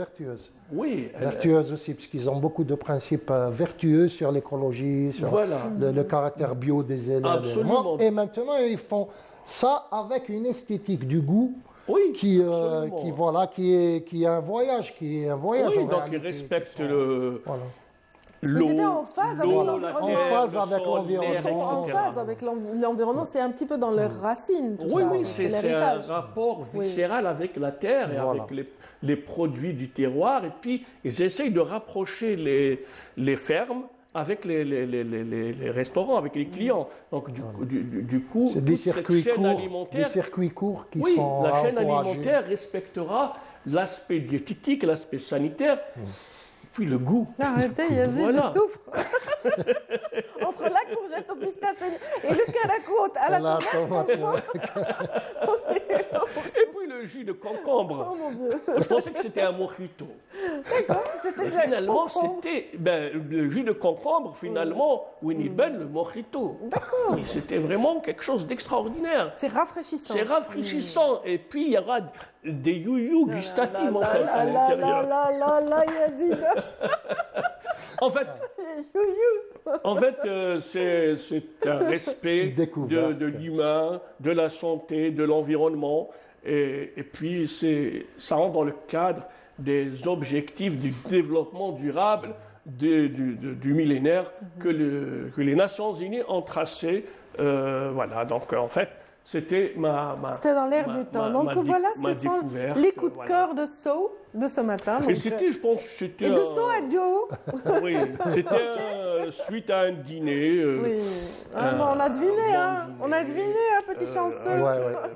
Oui. Vertueuse aussi, parce qu'ils ont beaucoup de principes vertueux sur l'écologie, sur le caractère bio des éléments. Absolument. Et maintenant, ils font ça avec une esthétique du goût. Oui, qui est un voyage, Oui, donc ils respectent l'eau, en phase avec l'environnement, c'est un petit peu dans leurs racines. Oui, c'est un rapport viscéral avec la terre et avec les produits du terroir. Et puis, ils essayent de rapprocher les fermes avec les restaurants, avec les clients. Donc, du coup, toute cette chaîne alimentaire... Des circuits courts qui oui, sont la chaîne encouragés. alimentaire respectera l'aspect diététique, l'aspect sanitaire, puis le goût. Arrêtez, Yazid, je souffre. Entre la courgette au pistache et le caracote à la tomate. Et puis le le jus de concombre. Oh mon Dieu. Je pensais que c'était un mojito. D'accord, c'était Et finalement, concombre. c'était le jus de concombre, finalement, Winnie Ben, le mojito. D'accord. Oui, c'était vraiment quelque chose d'extraordinaire. C'est rafraîchissant. C'est rafraîchissant. Et puis, il y aura des you-you gustatifs, en fait, à Là, l'intérieur. Yazid. En fait, c'est un respect de l'humain, de la santé, de l'environnement. Et puis, ça rentre dans le cadre des objectifs du développement durable du millénaire que les Nations Unies ont tracés. Voilà, donc en fait, c'était C'était dans l'air du temps. Donc voilà, ce sont les coups de cœur de So de ce matin. Et c'était, je pense, c'était et de So à Joe. Oui, c'était suite à un dîner. Oui. On a deviné, hein. On a deviné, petit chanceux.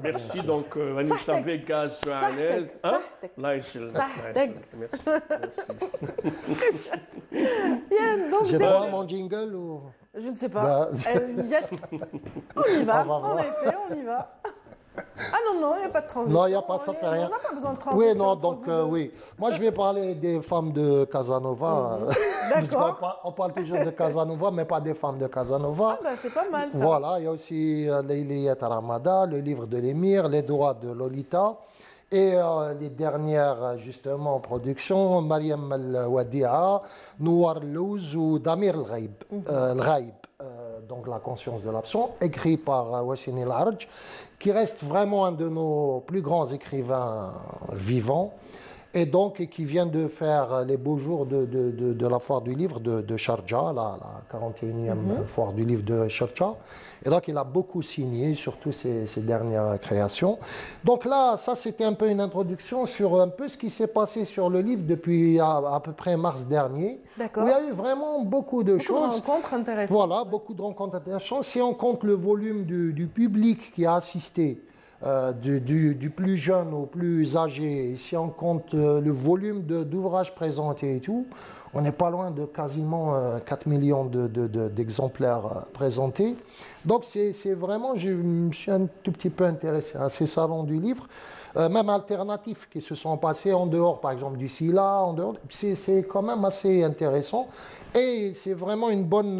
Merci donc, Vanessa Vegas Johannes. Hein? Là, c'est le J'ai droit à mon jingle ou... Je ne sais pas. On y va, en effet, on y va. Ah non, il n'y a pas de transition. Non, il n'y a pas, ça fait rien. On n'a pas besoin de transition. Oui, non, donc oui. Moi, je vais parler des femmes de Casanova. D'accord. On parle toujours de Casanova, mais pas des femmes de Casanova. Ah ben, c'est pas mal, ça. Voilà, il y a aussi Leiliyat Ramada, le livre de l'émir, les droits de Lolita. Et les dernières, justement, productions, Mariam al-Wadi'a, Nouar Louz ou Damir al-Ghaib, donc La conscience de l'absent, écrit par Wassin el-Harj, qui reste vraiment un de nos plus grands écrivains vivants, et donc qui vient de faire les beaux jours de la foire du livre de Sharjah, la 41e foire du livre de Sharjah. Et donc il a beaucoup signé, surtout ses dernières créations. Donc là, ça c'était un peu une introduction sur un peu ce qui s'est passé sur le livre depuis à peu près mars dernier. D'accord. Où il y a eu vraiment beaucoup de choses. Beaucoup de rencontres intéressantes. Voilà, beaucoup de rencontres intéressantes. Si on compte le volume du public qui a assisté, du plus jeune au plus âgé, et si on compte le volume d'ouvrages présentés et tout, on n'est pas loin de quasiment 4 millions d'exemplaires présentés. Donc c'est vraiment, je me suis un tout petit peu intéressé à ces salons du livre, même alternatifs qui se sont passés en dehors, par exemple du SILA, c'est quand même assez intéressant. Et c'est vraiment une bonne,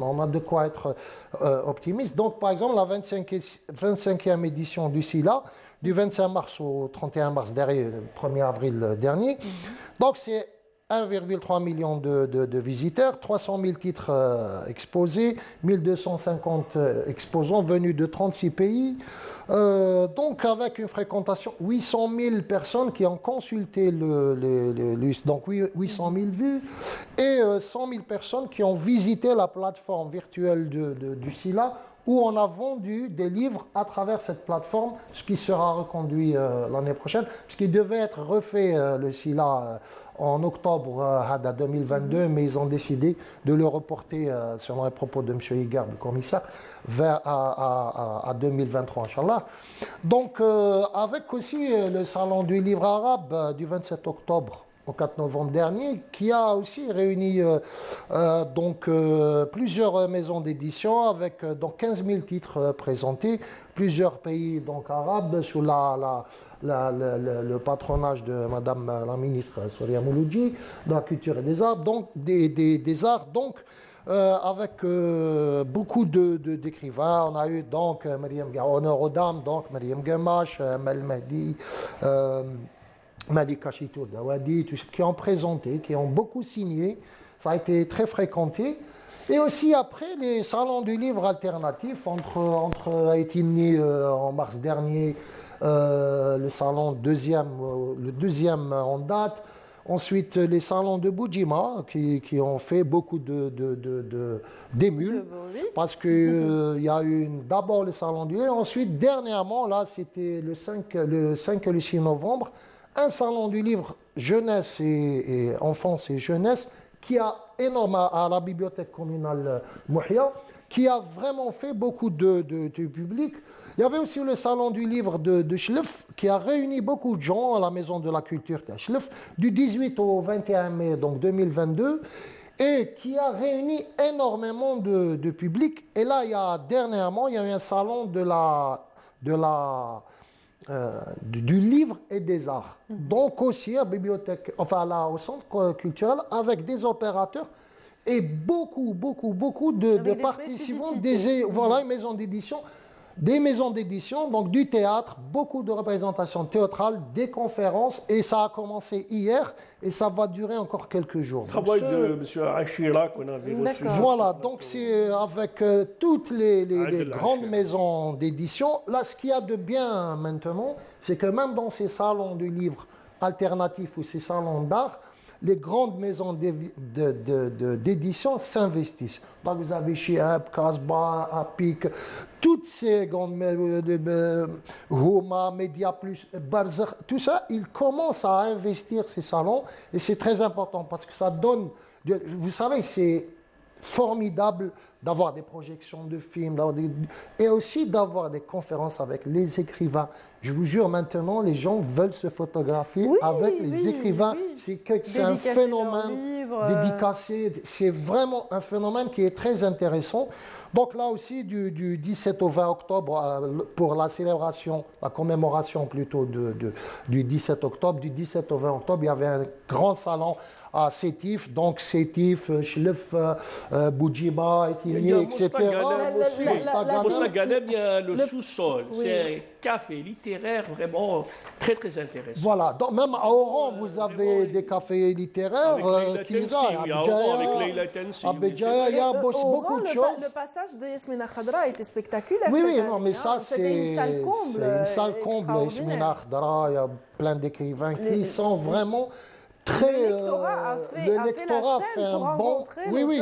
on a de quoi être optimiste. Donc par exemple la 25e édition du SILA, du 25 mars au 31 mars dernier, le 1er avril dernier, donc c'est 1,3 million de visiteurs, 300 000 titres exposés, 1250 exposants venus de 36 pays. Donc avec une fréquentation, 800 000 personnes qui ont consulté donc 800 000 vues, et 100 000 personnes qui ont visité la plateforme virtuelle du SILA, où on a vendu des livres à travers cette plateforme, ce qui sera reconduit l'année prochaine, puisqu'il devait être refait le SILA en octobre 2022, mais ils ont décidé de le reporter, selon les propos de M. Higuer, le commissaire, à 2023, Inch'Allah. Donc, avec aussi le salon du livre arabe du 27 octobre au 4 novembre dernier, qui a aussi réuni plusieurs maisons d'édition avec donc 15 000 titres présentés, plusieurs pays donc arabes sous le patronage de Madame la ministre Soria Mouloudji, de la culture et des arts, donc des arts, donc avec beaucoup d'écrivains. On a eu donc honneur aux dames, donc Mariam Gamache, Mel Mehdi, Malika Chitour Dawadi, qui ont présenté, qui ont beaucoup signé. Ça a été très fréquenté. Et aussi après les salons du livre alternatif, entre Haïtimni en mars dernier, le salon le deuxième en date, ensuite les salons de Boudjima qui ont fait beaucoup d'émules, parce qu'il y a eu d'abord le salon du livre, ensuite dernièrement, là c'était le 5 et le 6 novembre, un salon du livre jeunesse et enfance et jeunesse qui a énormément à la bibliothèque communale Mouhia, qui a vraiment fait beaucoup de public. Il y avait aussi le salon du livre de Chlef, qui a réuni beaucoup de gens à la Maison de la Culture de Chlef, du 18 au 21 mai donc 2022, et qui a réuni énormément de public. Et là, dernièrement, il y a eu un salon de du livre et des arts. Donc aussi à bibliothèque, enfin là au centre culturel, avec des opérateurs et beaucoup de participants, voilà, une maison d'édition. Des maisons d'édition, donc du théâtre, beaucoup de représentations théâtrales, des conférences, et ça a commencé hier et ça va durer encore quelques jours. Le travail de M. Achira qu'on avait reçu. Voilà, donc c'est avec toutes les grandes maisons d'édition. Là, ce qu'il y a de bien maintenant, c'est que même dans ces salons du livre alternatifs ou ces salons d'art, les grandes maisons d'édition s'investissent. Donc vous avez Chiab, Casbah, Apik, toutes ces grandes Houma, Media Plus, Barzakh, tout ça, ils commencent à investir ces salons et c'est très important parce que ça donne, vous savez, c'est formidable d'avoir des projections de films et aussi d'avoir des conférences avec les écrivains. Je vous jure, maintenant, les gens veulent se photographier avec les écrivains. C'est un phénomène dédicacé. C'est vraiment un phénomène qui est très intéressant. Donc là aussi, du 17 au 20 octobre, pour la célébration, la commémoration plutôt du 17 octobre, du 17 au 20 octobre, il y avait un grand salon à Sétif, donc Sétif, Chlef, Boudjiba, Etini, etc. Mostagalem, il y a le sous-sol. C'est un café littéraire vraiment très très intéressant. Voilà, donc même à Oran, vous avez des cafés littéraires qui avec Leila Tensi. À Béjaïa, il y a beaucoup de choses. Le passage de Yasmina Khadra était spectaculaire. Oui, non, mais ça, c'est une salle comble. C'est une salle comble, Yasmina Khadra, il y a plein d'écrivains qui sont vraiment très. Le lectorat fait un bon. Oui,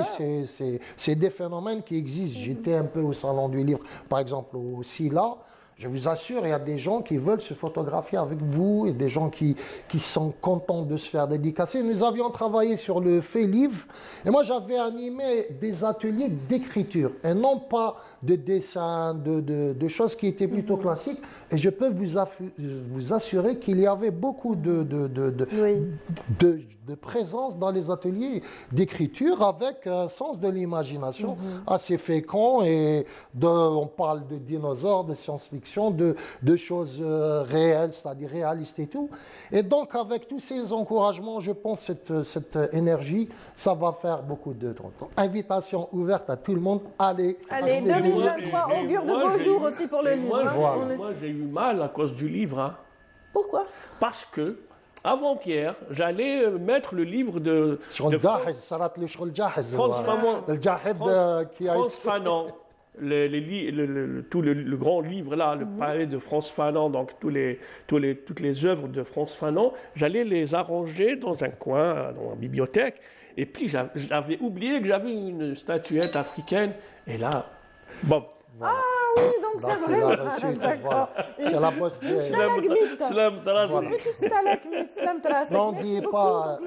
c'est des phénomènes qui existent. J'étais un peu au salon du livre, par exemple, au SILA. Je vous assure, il y a des gens qui veulent se photographier avec vous et des gens qui sont contents de se faire dédicacer. Nous avions travaillé sur le fait livre et moi j'avais animé des ateliers d'écriture et non pas de dessin, de choses qui étaient plutôt classiques. Et je peux vous assurer qu'il y avait beaucoup de présence dans les ateliers d'écriture avec un sens de l'imagination assez fécond. Et on parle de dinosaures, de science-fiction, de choses réelles, c'est-à-dire réalistes et tout. Et donc, avec tous ces encouragements, je pense que cette énergie, ça va faire beaucoup de temps. Invitation ouverte à tout le monde. Allez, 2023 augure de beaux jours aussi pour le livre. Moi, j'ai eu mal à cause du livre. Hein. Pourquoi? Parce que avant-hier, j'allais mettre le livre de Frantz Fanon. Le grand livre là, le palais de Frantz Fanon, donc toutes les œuvres de Frantz Fanon, j'allais les arranger dans un coin, dans la bibliothèque. Et puis j'avais oublié que j'avais une statuette africaine. Et là, bon. Voilà. Ah oui, donc c'est vrai. D'accord. C'est la bosse de Non, n'oubliez pas.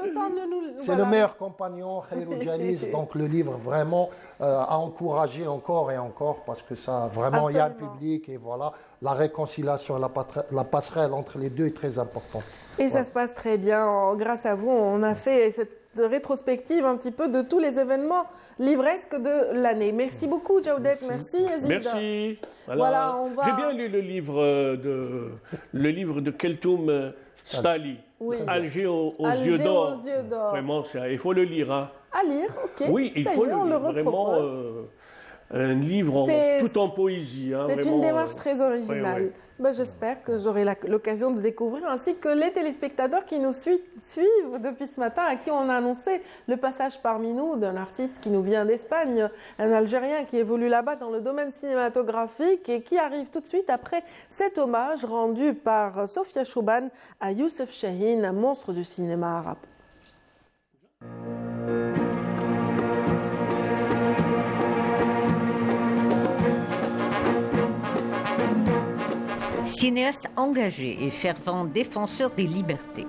C'est le meilleur compagnon, Khairou Jalis. Donc le livre vraiment à encourager encore et encore parce que ça vraiment il y a un public et voilà la réconciliation, la passerelle entre les deux est très importante. Et ça se passe très bien. Grâce à vous, on a fait cette rétrospective un petit peu de tous les événements livresques de l'année. Merci beaucoup, Djaoudet. Merci, Yazid. Merci. Voilà, J'ai bien lu le livre de Keltoum Stali, Alger aux yeux d'or. Vraiment, il faut le lire. Hein. À lire, ok. Oui, il faut le lire. Vraiment, un livre tout en poésie. Hein, c'est une démarche très originale. Oui. Ben, j'espère que j'aurai l'occasion de découvrir, ainsi que les téléspectateurs qui nous suivent depuis ce matin, à qui on a annoncé le passage parmi nous d'un artiste qui nous vient d'Espagne, un Algérien qui évolue là-bas dans le domaine cinématographique et qui arrive tout de suite après cet hommage rendu par Sofia Chouban à Youssef Chahine, un monstre du cinéma arabe. Cinéaste engagé et fervent défenseur des libertés,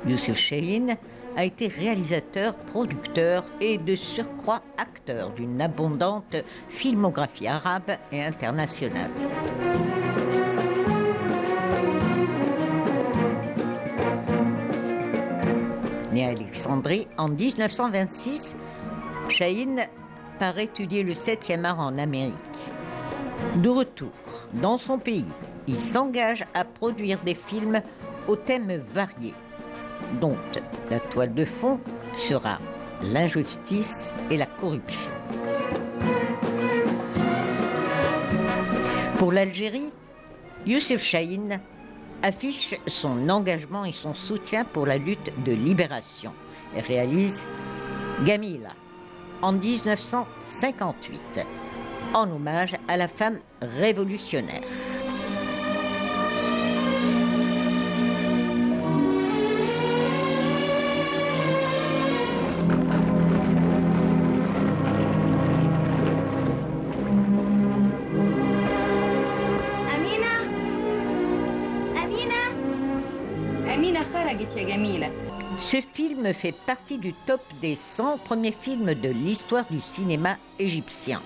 Youssef Chahine a été réalisateur, producteur et de surcroît acteur d'une abondante filmographie arabe et internationale. Né à Alexandrie en 1926, Chahine part étudier le 7e art en Amérique. De retour, dans son pays. Il s'engage à produire des films aux thèmes variés, dont la toile de fond sera l'injustice et la corruption. Pour l'Algérie, Youssef Chahine affiche son engagement et son soutien pour la lutte de libération et réalise Gamila en 1958, en hommage à la femme révolutionnaire. Ce film fait partie du top des 100 premiers films de l'histoire du cinéma égyptien.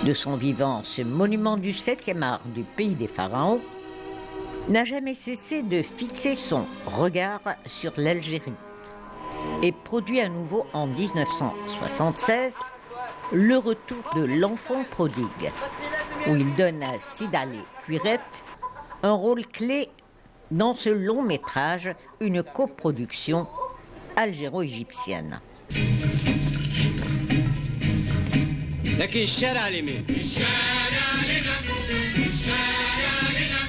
De son vivant, ce monument du 7e art du pays des pharaons n'a jamais cessé de fixer son regard sur l'Algérie et produit à nouveau en 1976 Le Retour de l'enfant prodigue, où il donne à Sidalé Kuiret un rôle clé dans ce long métrage, une coproduction algéro-égyptienne. لكن الشارع لمين؟ الشارع لنا الشارع لنا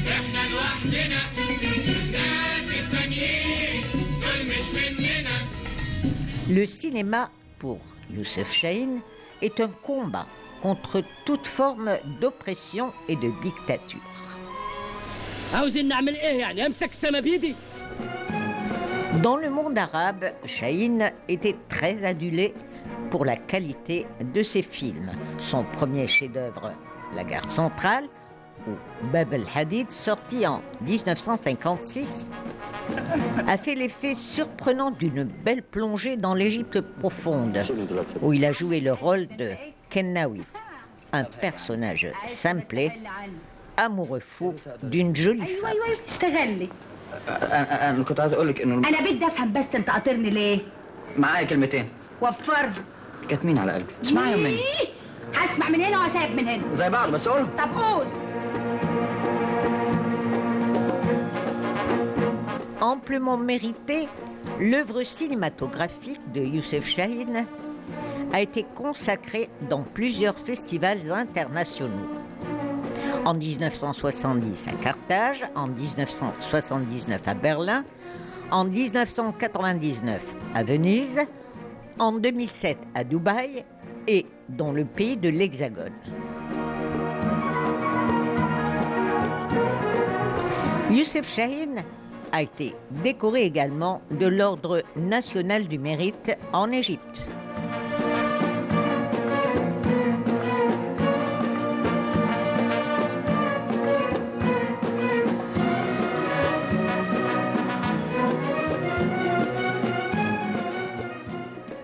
احنا لوحدنا الناس التانيين دول مش مننا. Le cinéma, pour Youssef Chahine, est un combat contre toute forme d'oppression et de dictature. Dans le monde arabe, Chahine était très adulé pour la qualité de ses films. Son premier chef-d'œuvre, La Gare centrale, ou Bab el-Hadid, sorti en 1956, a fait l'effet surprenant d'une belle plongée dans l'Égypte profonde, où il a joué le rôle de Kennaoui, un personnage simplé, amoureux fou d'une jolie femme. اشتغلي انا كنت عايز اقول لك انه انا بدي افهم بس انت قاطرني ليه معايا كلمتين وفر كاتمين على قلبي اسمعي مني هسمع من هنا وهسيب من هنا زي بعض بس قول طب قول. Amplement méritée, l'œuvre cinématographique de Youssef Chahine a été consacrée dans plusieurs festivals internationaux. En 1970 à Carthage, en 1979 à Berlin, en 1999 à Venise, en 2007 à Dubaï et dans le pays de l'Hexagone. Youssef Chahine a été décoré également de l'Ordre national du mérite en Égypte.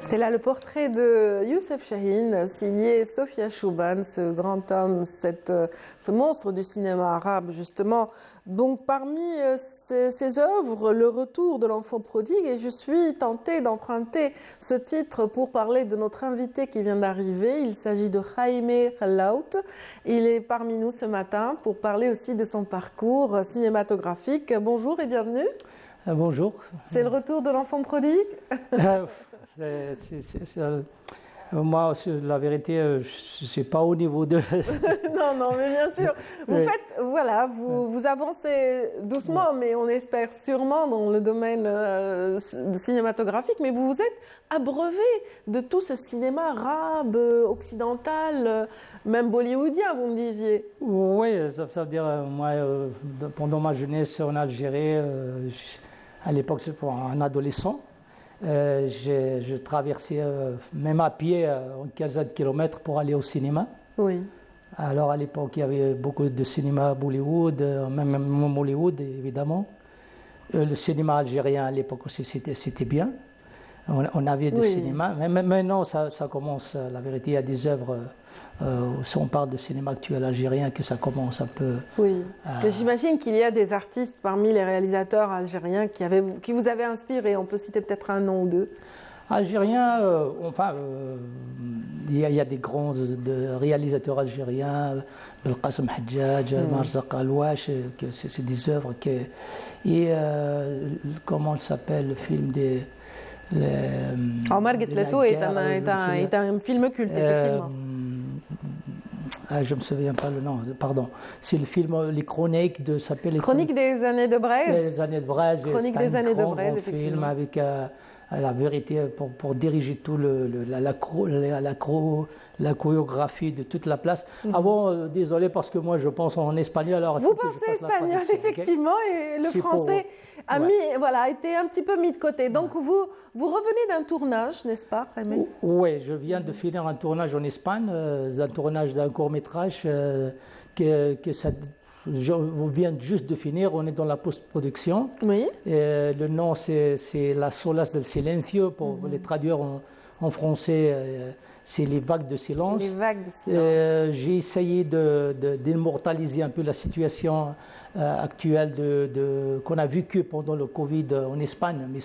C'est là le portrait de Youssef Chahine, signé Sophia Chouban, ce grand homme, ce monstre du cinéma arabe, justement. Donc, parmi ses œuvres, Le Retour de l'enfant prodigue, et je suis tentée d'emprunter ce titre pour parler de notre invité qui vient d'arriver. Il s'agit de Jaime Khalaout. Il est parmi nous ce matin pour parler aussi de son parcours cinématographique. Bonjour et bienvenue. Bonjour. C'est Le Retour de l'enfant prodigue. Moi, la vérité, je ne suis pas au niveau de... non, mais bien sûr. Vous avancez doucement, mais on espère sûrement dans le domaine cinématographique. Mais vous vous êtes abreuvé de tout ce cinéma arabe, occidental, même bollywoodien, vous me disiez. Oui, ça veut dire, moi, pendant ma jeunesse en Algérie, à l'époque, j'étais un adolescent. Je traversais même à pied une quinzaine de kilomètres pour aller au cinéma. Oui. Alors à l'époque, il y avait beaucoup de cinéma Bollywood, même Hollywood évidemment. Le cinéma algérien à l'époque aussi, c'était bien. On avait du cinéma. Mais maintenant, ça commence, la vérité, il y a des œuvres, si on parle de cinéma actuel algérien, que ça commence un peu... Oui, mais j'imagine qu'il y a des artistes parmi les réalisateurs algériens qui vous avaient inspiré. On peut citer peut-être un nom ou deux. Algérien, il y a des grands réalisateurs algériens, Belkacem Hadjadj, Marzaq Alouache, c'est des œuvres comment il s'appelle le film des... Omar Guetleto est un film culte, effectivement. Je ne me souviens pas le nom, pardon. C'est le film, les chroniques de... Chroniques des années de Braise. Les années de Braise. Chroniques des années de Braise, effectivement. Film avec la vérité pour diriger tout la chorégraphie de toute la place. Désolé parce que moi je pense en espagnol. Alors vous pensez espagnol, effectivement, et le français a été un petit peu mis de côté. Donc vous revenez d'un tournage, n'est-ce pas, Raymé? Oui, je viens de finir un tournage en Espagne, un tournage d'un court-métrage on vient juste de finir, on est dans la post-production. Oui. Le nom, c'est La Solas del Silencio, pour les traduire en français, c'est Les Vagues de Silence. Les Vagues de Silence. J'ai essayé d'immortaliser un peu la situation actuelle qu'on a vécue pendant le Covid en Espagne, mais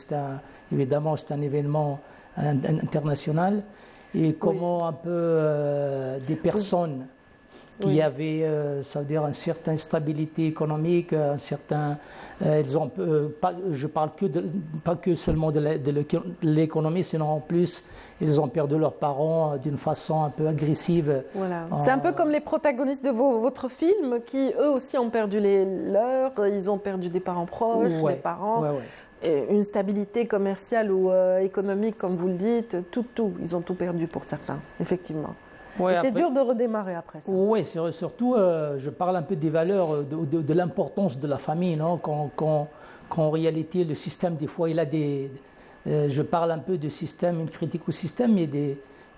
évidemment, c'est un événement international. Et comment un peu des personnes qui avaient, ça veut dire, une certaine stabilité économique, je parle pas que seulement de l'économie, sinon en plus, ils ont perdu leurs parents d'une façon un peu agressive. Voilà. C'est un peu comme les protagonistes de votre film, qui eux aussi ont perdu les leurs, ils ont perdu des parents proches, des parents. Et une stabilité commerciale ou économique, comme vous le dites, ils ont tout perdu pour certains, effectivement. C'est dur de redémarrer après ça. Oui, surtout, je parle un peu des valeurs, de l'importance de la famille, non? Quand en réalité, le système, des fois, il a des... je parle un peu du système, une critique au système, mais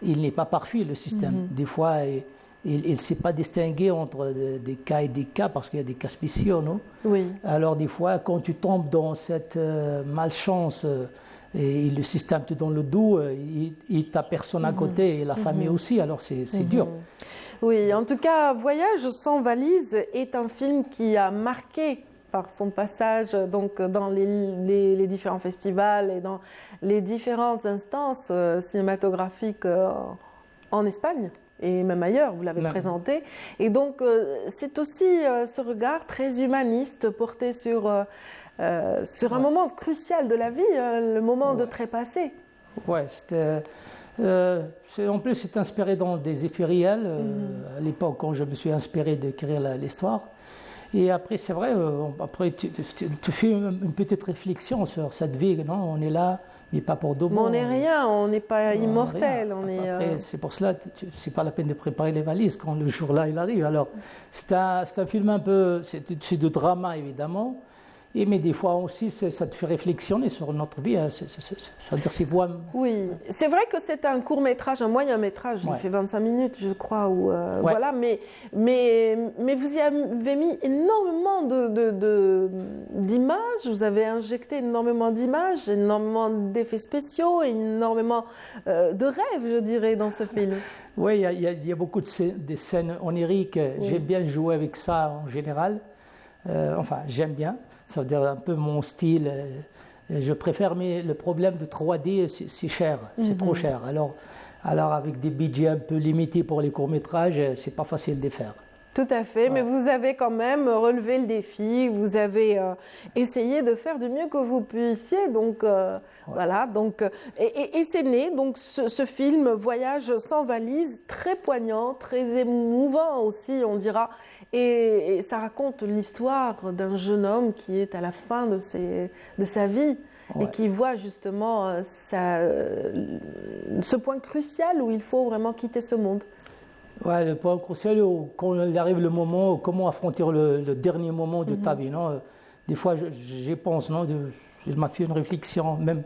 il n'est pas parfait, le système. Des fois, il ne sait pas distinguer entre des cas et des cas, parce qu'il y a des cas spéciaux, non? Oui. Alors, des fois, quand tu tombes dans cette malchance... et le système te donne le dos, et ta personne à côté, et la famille aussi, alors c'est dur. Oui, en tout cas, Voyage sans valise est un film qui a marqué par son passage donc, dans les différents festivals et dans les différentes instances cinématographiques en Espagne et même ailleurs, vous l'avez présenté. Et donc, c'est aussi ce regard très humaniste porté sur un moment crucial de la vie, le moment de trépasser. Oui, en plus c'est inspiré dans des effets réels, à l'époque quand je me suis inspiré d'écrire l'histoire. Et après, c'est vrai, tu fais une petite réflexion sur cette vie, non? On est là, mais pas pour deux mois. On n'est rien, on n'est pas immortel. C'est pour cela, c'est pas la peine de préparer les valises quand le jour-là il arrive. Alors, c'est un film un peu, c'est de drama évidemment. Mais des fois aussi, ça te fait réflexionner sur notre vie. C'est-à-dire, oui, c'est vrai que c'est un court-métrage, un moyen-métrage. Il fait 25 minutes, je crois. Voilà, mais vous y avez mis énormément d'images. Vous avez injecté énormément d'images, énormément d'effets spéciaux, énormément de rêves, je dirais, dans ce film. Oui, il y a beaucoup de scènes oniriques. J'aime bien jouer avec ça en général. J'aime bien. Ça veut dire un peu mon style. Je préfère, mais le problème de 3D, c'est cher, c'est trop cher. Alors avec des budgets un peu limités pour les courts-métrages, c'est pas facile de les faire. Tout à fait, mais vous avez quand même relevé le défi, vous avez essayé de faire du mieux que vous puissiez, donc voilà. Donc, et c'est né, donc ce film Voyage sans valise, très poignant, très émouvant aussi, on dira. Et ça raconte l'histoire d'un jeune homme qui est à la fin de sa vie et qui voit justement ce point crucial où il faut vraiment quitter ce monde. Ouais, le point crucial, quand il arrive le moment, comment affronter le dernier moment de ta vie. Non? Des fois, j'y pense, non? Je m'a fait une réflexion, même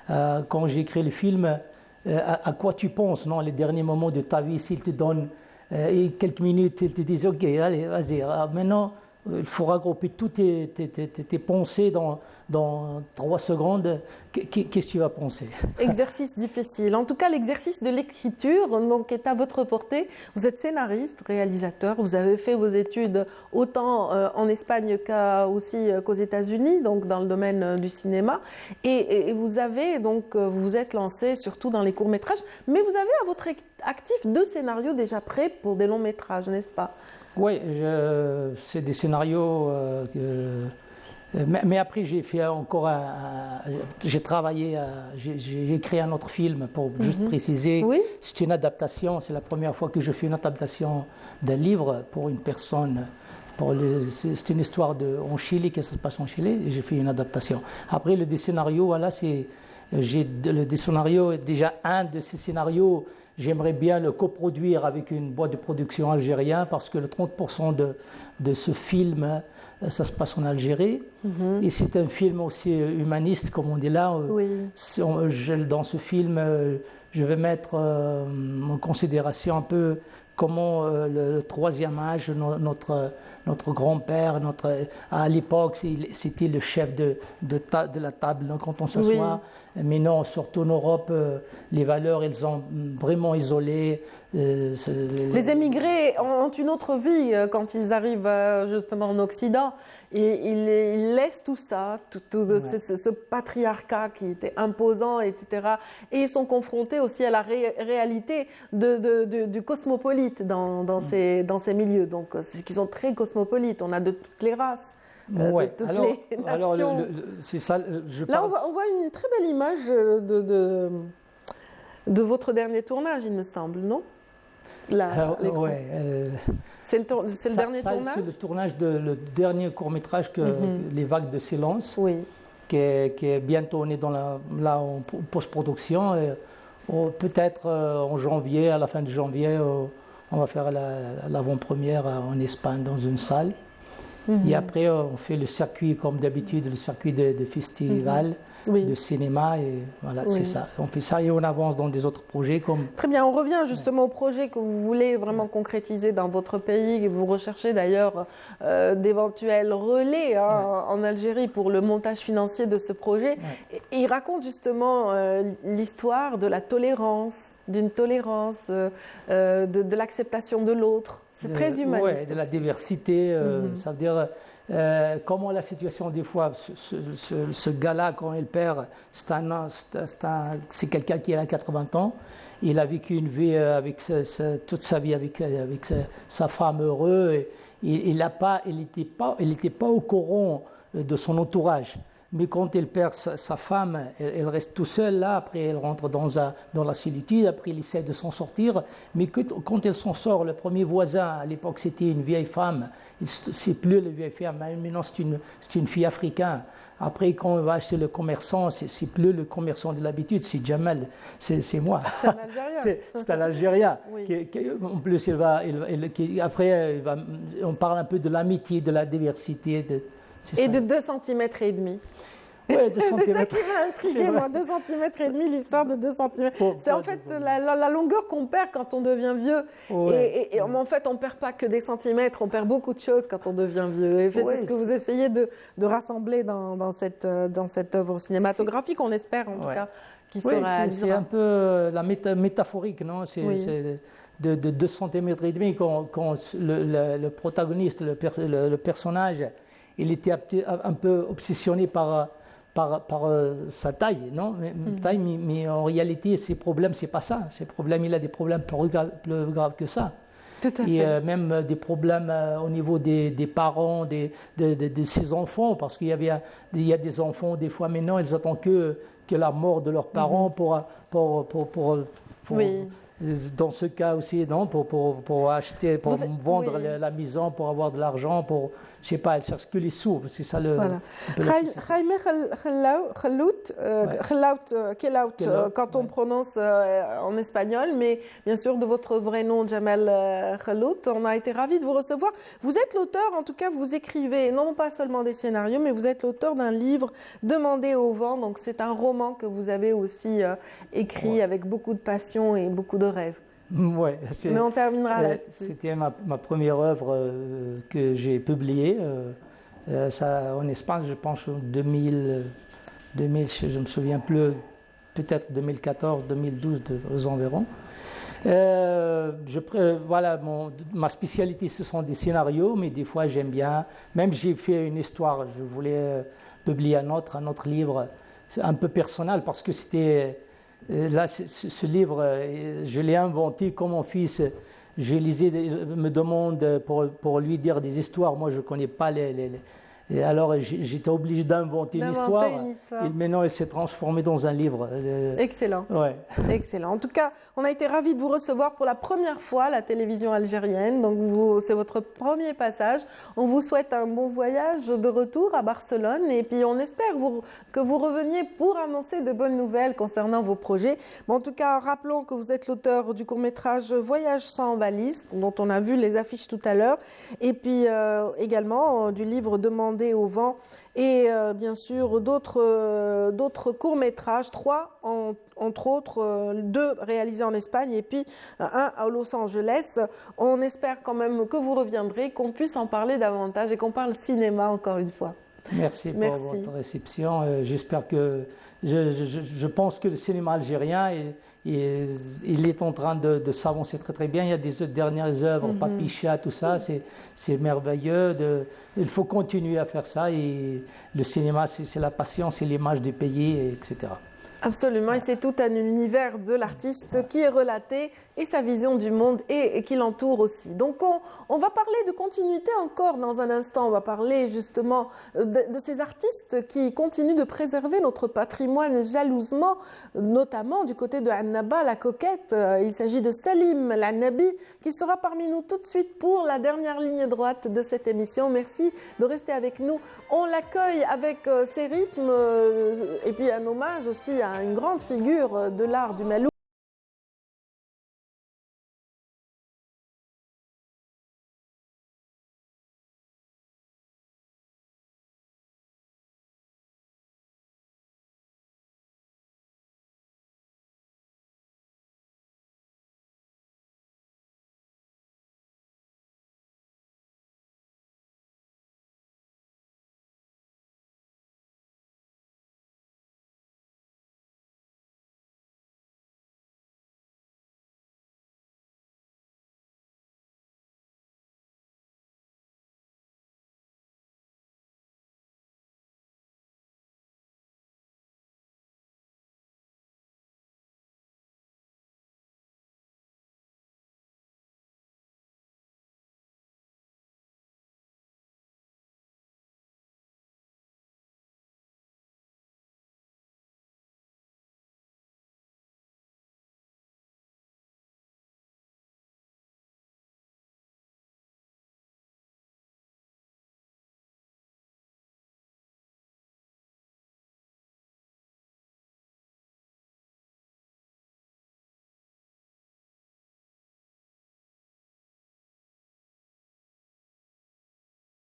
quand j'ai écrit le film, à quoi tu penses, non? Les derniers moments de ta vie, s'il te donne... et quelques minutes, ils te disent « Ok, allez, vas-y, maintenant, il faut regrouper toutes tes pensées dans 3 secondes. Qu'est-ce que tu vas penser? Exercice difficile. En tout cas, l'exercice de l'écriture donc, est à votre portée. Vous êtes scénariste, réalisateur. Vous avez fait vos études autant en Espagne qu'aux États-Unis, donc dans le domaine du cinéma. Et vous avez donc, vous vous êtes lancé surtout dans les courts-métrages. Mais vous avez à votre actif 2 scénarios déjà prêts pour des longs-métrages, n'est-ce pas? Oui, c'est des scénarios. Mais après, j'ai fait encore j'ai travaillé, j'ai écrit un autre film pour juste préciser. Oui. C'est une adaptation. C'est la première fois que je fais une adaptation d'un livre pour une personne. C'est une histoire en Chili, que ça se passe en Chili, et j'ai fait une adaptation. Après, le scénario, voilà, j'ai des scénarios. Déjà, un de ces scénarios, j'aimerais bien le coproduire avec une boîte de production algérienne parce que le 30% de ce film, ça se passe en Algérie. Et c'est un film aussi humaniste, comme on dit là. Oui. Dans ce film, je vais mettre en considération un peu comment le 3e âge, notre grand-père, à l'époque, c'était le chef de la table quand on s'assoit. Oui. Mais non, surtout en Europe, les valeurs, elles ont vraiment isolé. Les émigrés ont une autre vie quand ils arrivent justement en Occident. Et ils laissent tout ça, ce patriarcat qui était imposant, etc. Et ils sont confrontés aussi à la réalité du cosmopolite dans ces milieux. Donc, c'est qu'ils sont très cosmopolites. On a de toutes les races. Ouais. De toutes les nations. C'est ça. Là, on voit une très belle image de votre dernier tournage, il me semble, non? C'est le dernier tournage? C'est le tournage le dernier court-métrage Les Vagues de Silence, qui est bientôt, on est là en post-production. Peut-être en janvier, à la fin de janvier, on va faire l'avant-première en Espagne dans une salle. Et après, on fait le circuit, comme d'habitude, le circuit de festival, de cinéma. Et voilà, c'est ça. On fait ça et on avance dans des autres projets. Très bien, on revient justement au projet que vous voulez vraiment concrétiser dans votre pays. Vous recherchez d'ailleurs d'éventuels relais en Algérie pour le montage financier de ce projet. Et il raconte justement l'histoire de la tolérance, d'une tolérance, de l'acceptation de l'autre. C'est très humaniste. Oui, de la diversité. Ça veut dire comment la situation, des fois, ce gars-là, quand il perd, c'est quelqu'un qui a 80 ans. Il a vécu une vie toute sa vie avec sa femme heureuse. Il n'était pas au courant de son entourage. Mais quand il perd sa femme, elle reste tout seule là. Après, elle rentre dans la solitude. Après, il essaie de s'en sortir. Mais quand elle s'en sort, le premier voisin, à l'époque, c'était une vieille femme. C'est plus la vieille femme. Maintenant, c'est une fille africaine. Après, quand on va chez le commerçant, c'est plus le commerçant de l'habitude, c'est Jamal, c'est moi. C'est un Algérien. C'est un Algérien. Oui. En plus, après, on parle un peu de l'amitié, de la diversité. Et de 2 cm et demi. Oui, 2 cm. C'est ça qui m'a intrigué, moi, 2 cm et demi, l'histoire de 2 cm. C'est en fait la longueur qu'on perd quand on devient vieux. Ouais. Et en fait, on ne perd pas que des centimètres, on perd beaucoup de choses quand on devient vieux. Et c'est ce que vous essayez de rassembler dans cette œuvre cinématographique, on espère en tout cas, qui sera... C'est un peu la métaphorique, non? C'est de 2 cm et demi quand le protagoniste, le personnage, il était un peu obsessionné par sa taille, non? Mais en réalité, ses problèmes, c'est pas ça. Ses problèmes, il a des problèmes plus graves que ça. Tout à fait. Et même des problèmes au niveau des parents, de ses enfants, parce qu'il y a des enfants, des fois maintenant, ils attendent que la mort de leurs parents pour dans ce cas aussi, non, pour acheter, pour vendre la maison, pour avoir de l'argent, pour, je sais pas, elle cherche que les sous, c'est ça le... Voilà. Jaime Khelout, quand on prononce en espagnol, mais bien sûr de votre vrai nom, Jamal Khelout, on a été ravis de vous recevoir. Vous êtes l'auteur, en tout cas, vous écrivez non pas seulement des scénarios, mais vous êtes l'auteur d'un livre, Demandez au vent, donc c'est un roman que vous avez aussi écrit avec beaucoup de passion et beaucoup de rêves. Ouais, mais on terminera là-dessus. C'était ma première œuvre que j'ai publiée. Ça, en Espagne, je pense en 2000, je ne me souviens plus, peut-être 2014, 2012, aux environs. Voilà, ma spécialité, ce sont des scénarios, mais des fois j'aime bien. Même j'ai fait une histoire, je voulais publier un autre livre, un peu personnel, parce que c'était là, ce livre, je l'ai inventé comme mon fils. Je lisais, me demande pour lui dire des histoires. Moi, je ne connais pas Et alors, j'étais obligé d'inventer une histoire. Et maintenant, elle s'est transformée dans un livre. Excellent. Ouais. Excellent. En tout cas, on a été ravis de vous recevoir pour la première fois à la télévision algérienne. Donc, c'est votre premier passage. On vous souhaite un bon voyage de retour à Barcelone. Et puis, on espère que vous reveniez pour annoncer de bonnes nouvelles concernant vos projets. Mais en tout cas, rappelons que vous êtes l'auteur du court-métrage Voyage sans valise, dont on a vu les affiches tout à l'heure. Et puis, également, du livre Demandé au vent et bien sûr d'autres courts-métrages, 3 entre autres, 2 réalisés en Espagne et puis 1 à Los Angeles. On espère quand même que vous reviendrez, qu'on puisse en parler davantage et qu'on parle cinéma encore une fois. Merci pour votre réception. J'espère que je pense que le cinéma algérien il est en train de s'avancer très très bien. Il y a des dernières œuvres, Papicha, tout ça, c'est merveilleux. Il faut continuer à faire ça. Et le cinéma, c'est la passion, c'est l'image du pays, etc. Absolument, et c'est tout un univers de l'artiste qui est relaté et sa vision du monde et qui l'entoure aussi. Donc on va parler de continuité encore dans un instant. On va parler justement de ces artistes qui continuent de préserver notre patrimoine jalousement, notamment du côté de Annaba, la coquette. Il s'agit de Salim Lannabi qui sera parmi nous tout de suite pour la dernière ligne droite de cette émission. Merci de rester avec nous. On l'accueille avec ses rythmes et puis un hommage aussi à une grande figure de l'art du Malou.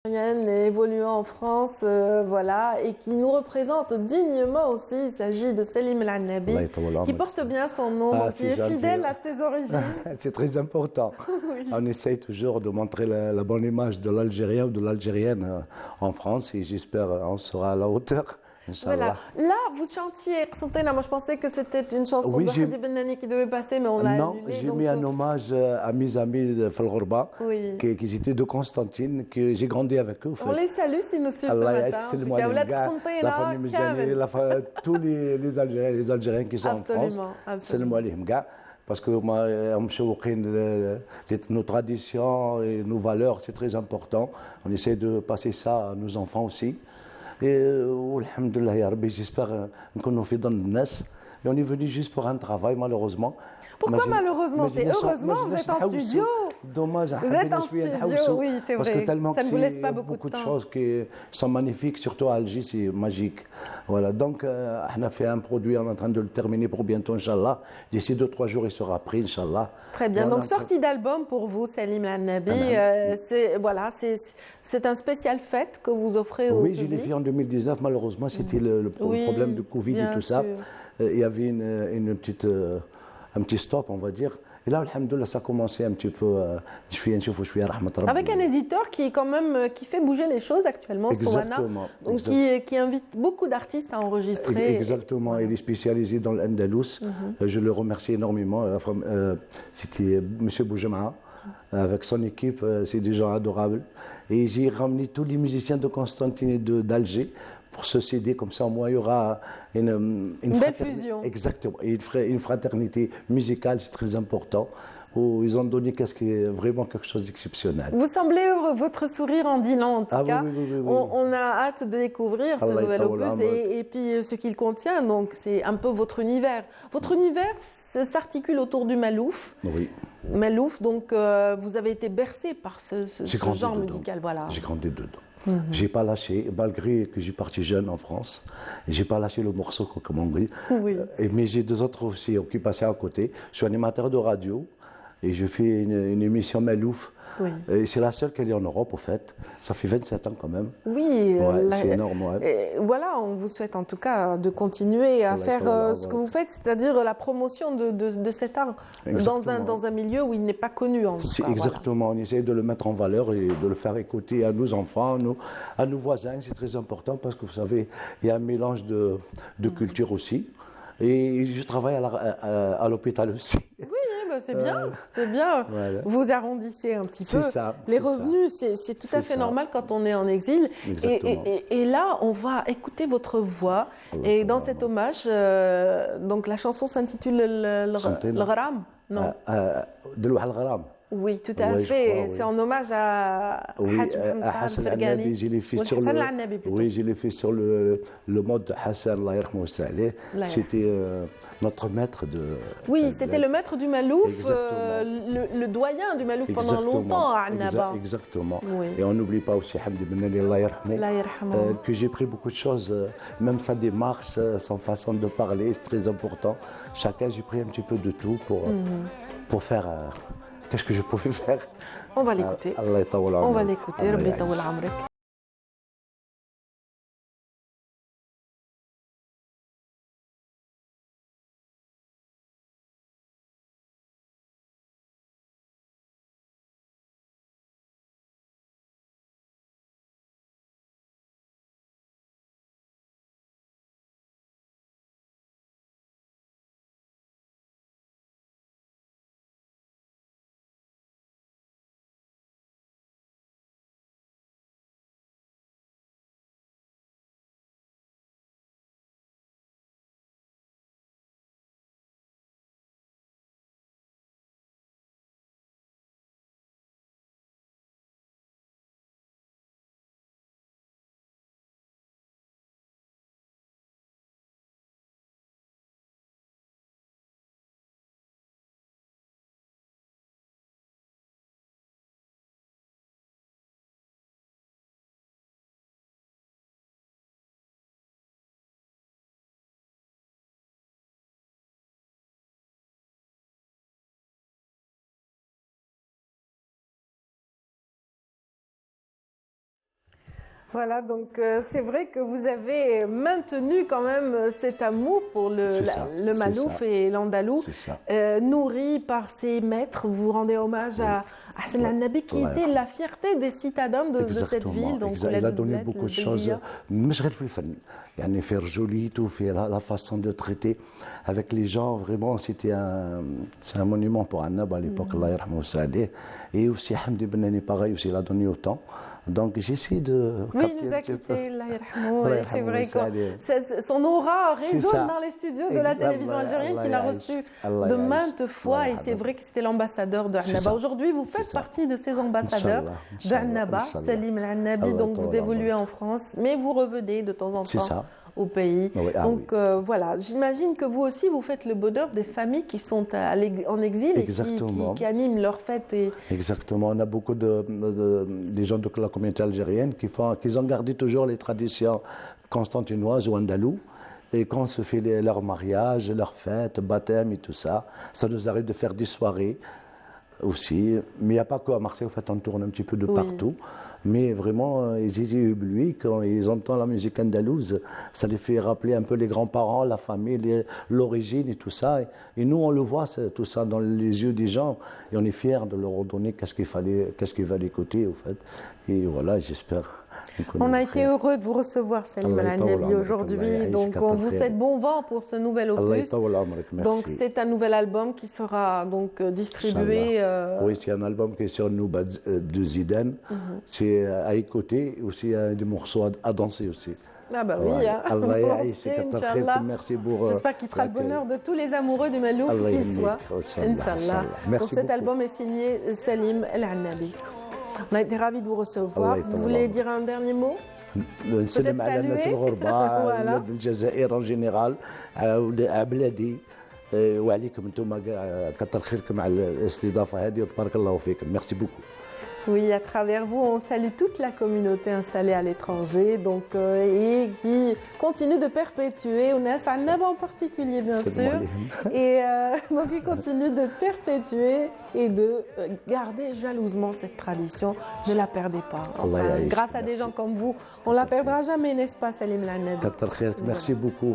Évoluant en France, voilà, et qui nous représente dignement aussi. Il s'agit de Salim Lannabi, qui porte bien son nom, qui est fidèle à ses origines. C'est très important. Oui. On essaye toujours de montrer la bonne image de l'Algérien ou de l'Algérienne en France, et j'espère qu'on sera à la hauteur. Voilà. Là, vous chantiez Qsantena. Moi, je pensais que c'était une chanson de Hadi Bennani qui devait passer, mais on l'a annulée. Non, j'ai mis un hommage à mes amis de Falghorba, qui étaient de Constantine, que j'ai grandi avec eux. On les salue s'ils nous suivent ce matin. La famille Mjani, tous les Algériens qui sont en France. Salam alayhim ga. Parce que nos traditions et nos valeurs, c'est très important. On essaie de passer ça à nos enfants aussi. Et alhamdoulilah ya Rabbi, j'espère qu'on nous fait dans le nas. Et on est venu juste pour un travail, malheureusement. Pourquoi malheureusement? C'est heureusement, vous êtes en studio. Dommage, vous êtes en studio, oui, c'est vrai. Parce que tellement ça ne vous laisse pas beaucoup de choses qui sont magnifiques, surtout à Alger, c'est magique. Voilà, donc on a fait un produit, on est en train de le terminer pour bientôt, Inch'Allah. D'ici 2-3 jours, il sera pris, Inch'Allah. Très bien, donc sortie d'album pour vous, Salim Lannabi. C'est un spécial fête que vous offrez au public. Oui, je l'ai fait en 2019, malheureusement, c'était le problème de Covid et tout ça. Il y avait un petit stop, on va dire. Et là, alhamdoulilah, ça a commencé un petit peu. Avec un éditeur qui est quand même qui fait bouger les choses actuellement, Exactement. Donc qui invite beaucoup d'artistes à enregistrer. Exactement. Il est spécialisé dans l'Andalous. Je le remercie énormément. C'était M. Boujama. Avec son équipe, c'est des gens adorables. Et j'ai ramené tous les musiciens de Constantine et d'Alger pour ce CD. Comme ça, au moins, il y aura une belle fusion. Exactement. Et une fraternité musicale, c'est très important. Où ils ont donné vraiment quelque chose d'exceptionnel. Vous semblez heureux, votre sourire en dit long en tout cas. Oui. On a hâte de découvrir ce nouvel opus et puis ce qu'il contient. Donc c'est un peu votre univers. Votre univers s'articule autour du Malouf. Oui. Malouf, donc vous avez été bercé par ce genre musical. Voilà. J'ai grandi dedans. J'ai pas lâché, malgré que j'ai parti jeune en France, j'ai pas lâché le morceau comme on dit. Oui. Mais j'ai deux autres aussi qui passaient à côté. Je suis animateur de radio. Et je fais une émission Malouf. Oui. Et c'est la seule qu'elle est en Europe, au fait. Ça fait 27 ans quand même. Oui, c'est énorme. Ouais. Voilà, on vous souhaite en tout cas de continuer à faire ce que vous faites, c'est-à-dire la promotion de cet art dans un milieu où il n'est pas connu. Exactement, on essaie de le mettre en valeur et de le faire écouter à nos enfants, à nos voisins. C'est très important parce que vous savez, il y a un mélange de culture aussi. Et je travaille à l'hôpital aussi. Oui, c'est bien, c'est bien. Voilà. Vous arrondissez un petit peu les revenus, c'est tout à fait normal quand on est en exil. Et là, on va écouter votre voix. Et dans cet hommage, donc la chanson s'intitule Le Gharam. Non. De Louha al-Gharam. Oui, tout à fait. C'est en hommage à Hassan al-Nabi. Je l'ai fait sur le mode de Hassan, Allah yarhamou salih. C'était notre maître de. Oui, c'était le maître du Malouf, le doyen du Malouf pendant longtemps à Annaba. Exactement. Et on n'oublie pas aussi Hamdi Ben Allah yarhamou, que j'ai pris beaucoup de choses, même sa démarche, son façon de parler, c'est très important. Chacun, j'ai pris un petit peu de tout pour faire. Qu'est-ce que je pouvais faire? On va l'écouter. On va l'écouter. Rabbi yatawwal amrak. Voilà, donc c'est vrai que vous avez maintenu quand même cet amour pour le Malouf et l'Andalou, nourri par ses maîtres. Vous rendez hommage à Hassan al-Nabi qui était la fierté des citadins de cette ville. Donc il a donné beaucoup de choses. Faire joli, tout, faire la façon de traiter avec les gens, vraiment, c'est un monument pour Annaba à l'époque, Allah yarhamou salih. Et aussi Hamdi Ben pareil, aussi, il a donné autant. Donc j'essaie de. Oui, il nous a quittés, Allah yarhamou. C'est vrai que son aura résonne dans les studios de la télévision algérienne qu'il a reçu de maintes fois. Et c'est vrai que c'était l'ambassadeur de Annaba. Aujourd'hui, vous faites partie de ces ambassadeurs d'Annaba, Salim al-Annabi, donc vous évoluez en France, mais vous revenez de temps en temps au pays. Donc voilà, j'imagine que vous aussi, vous faites le bonheur des familles qui sont en exil et qui animent leurs fêtes. Exactement, on a beaucoup des gens de la communauté algérienne qui ont gardé toujours les traditions constantinoises ou andalous. Et quand on se fait leurs mariages, leurs fêtes, baptêmes et tout ça, ça nous arrive de faire des soirées aussi. Mais il n'y a pas qu'à Marseille, en fait, on tourne un petit peu de partout. Mais vraiment, ils étaient éblouis quand ils entendent la musique andalouse. Ça les fait rappeler un peu les grands-parents, la famille, l'origine et tout ça. Et nous, on le voit, tout ça dans les yeux des gens. Et on est fiers de leur donner qu'est-ce qu'il fallait écouter, au fait. Et voilà, j'espère. On a été heureux de vous recevoir, Salim Al-Annabi, aujourd'hui. Donc, on vous souhaite bon vent pour ce nouvel opus. Donc, c'est un nouvel album qui sera donc distribué. Oui, c'est un album qui est sur Nouba de Zidane. C'est à écouter, aussi des morceaux à danser aussi. Ah bah oui, Allah merci pour... J'espère qu'il fera le bonheur de tous les amoureux du Malouf qu'il soit. Inch'Allah. Donc, cet album est signé Salim Al-Annabi. On a été ravis de vous recevoir. Vous voulez dire un dernier mot? نسلم على الناس الغرباء ولاد الجزائر ان جينيرال بلادي وعليكم انتم كثر خيركم على الاستضافه هذه وتبارك الله فيكم. Merci beaucoup. Oui, à travers vous, on salue toute la communauté installée à l'étranger et qui continue de perpétuer, on a Sanab en particulier bien sûr, et donc qui continue de perpétuer et de garder jalousement cette tradition. Ne la perdez pas. Enfin, grâce à des gens comme vous, on ne la perdra jamais, n'est-ce pas, Salim Al-Annabi? Merci beaucoup.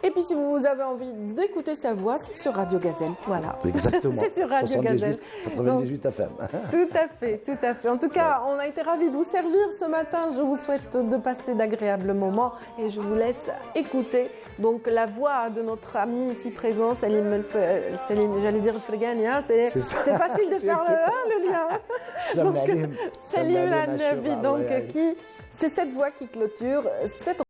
Et puis si vous avez envie d'écouter sa voix, c'est sur Radio Gazelle. Voilà. Exactement. C'est sur Radio Gazelle. 98 FM. Tout à fait. En tout cas, on a été ravis de vous servir ce matin. Je vous souhaite de passer d'agréables moments et je vous laisse écouter donc la voix de notre ami ici présent, Salim, j'allais dire Frgani, hein, c'est facile de faire le lien. Donc, Salim Al-Annabi, donc c'est cette voix qui clôture cette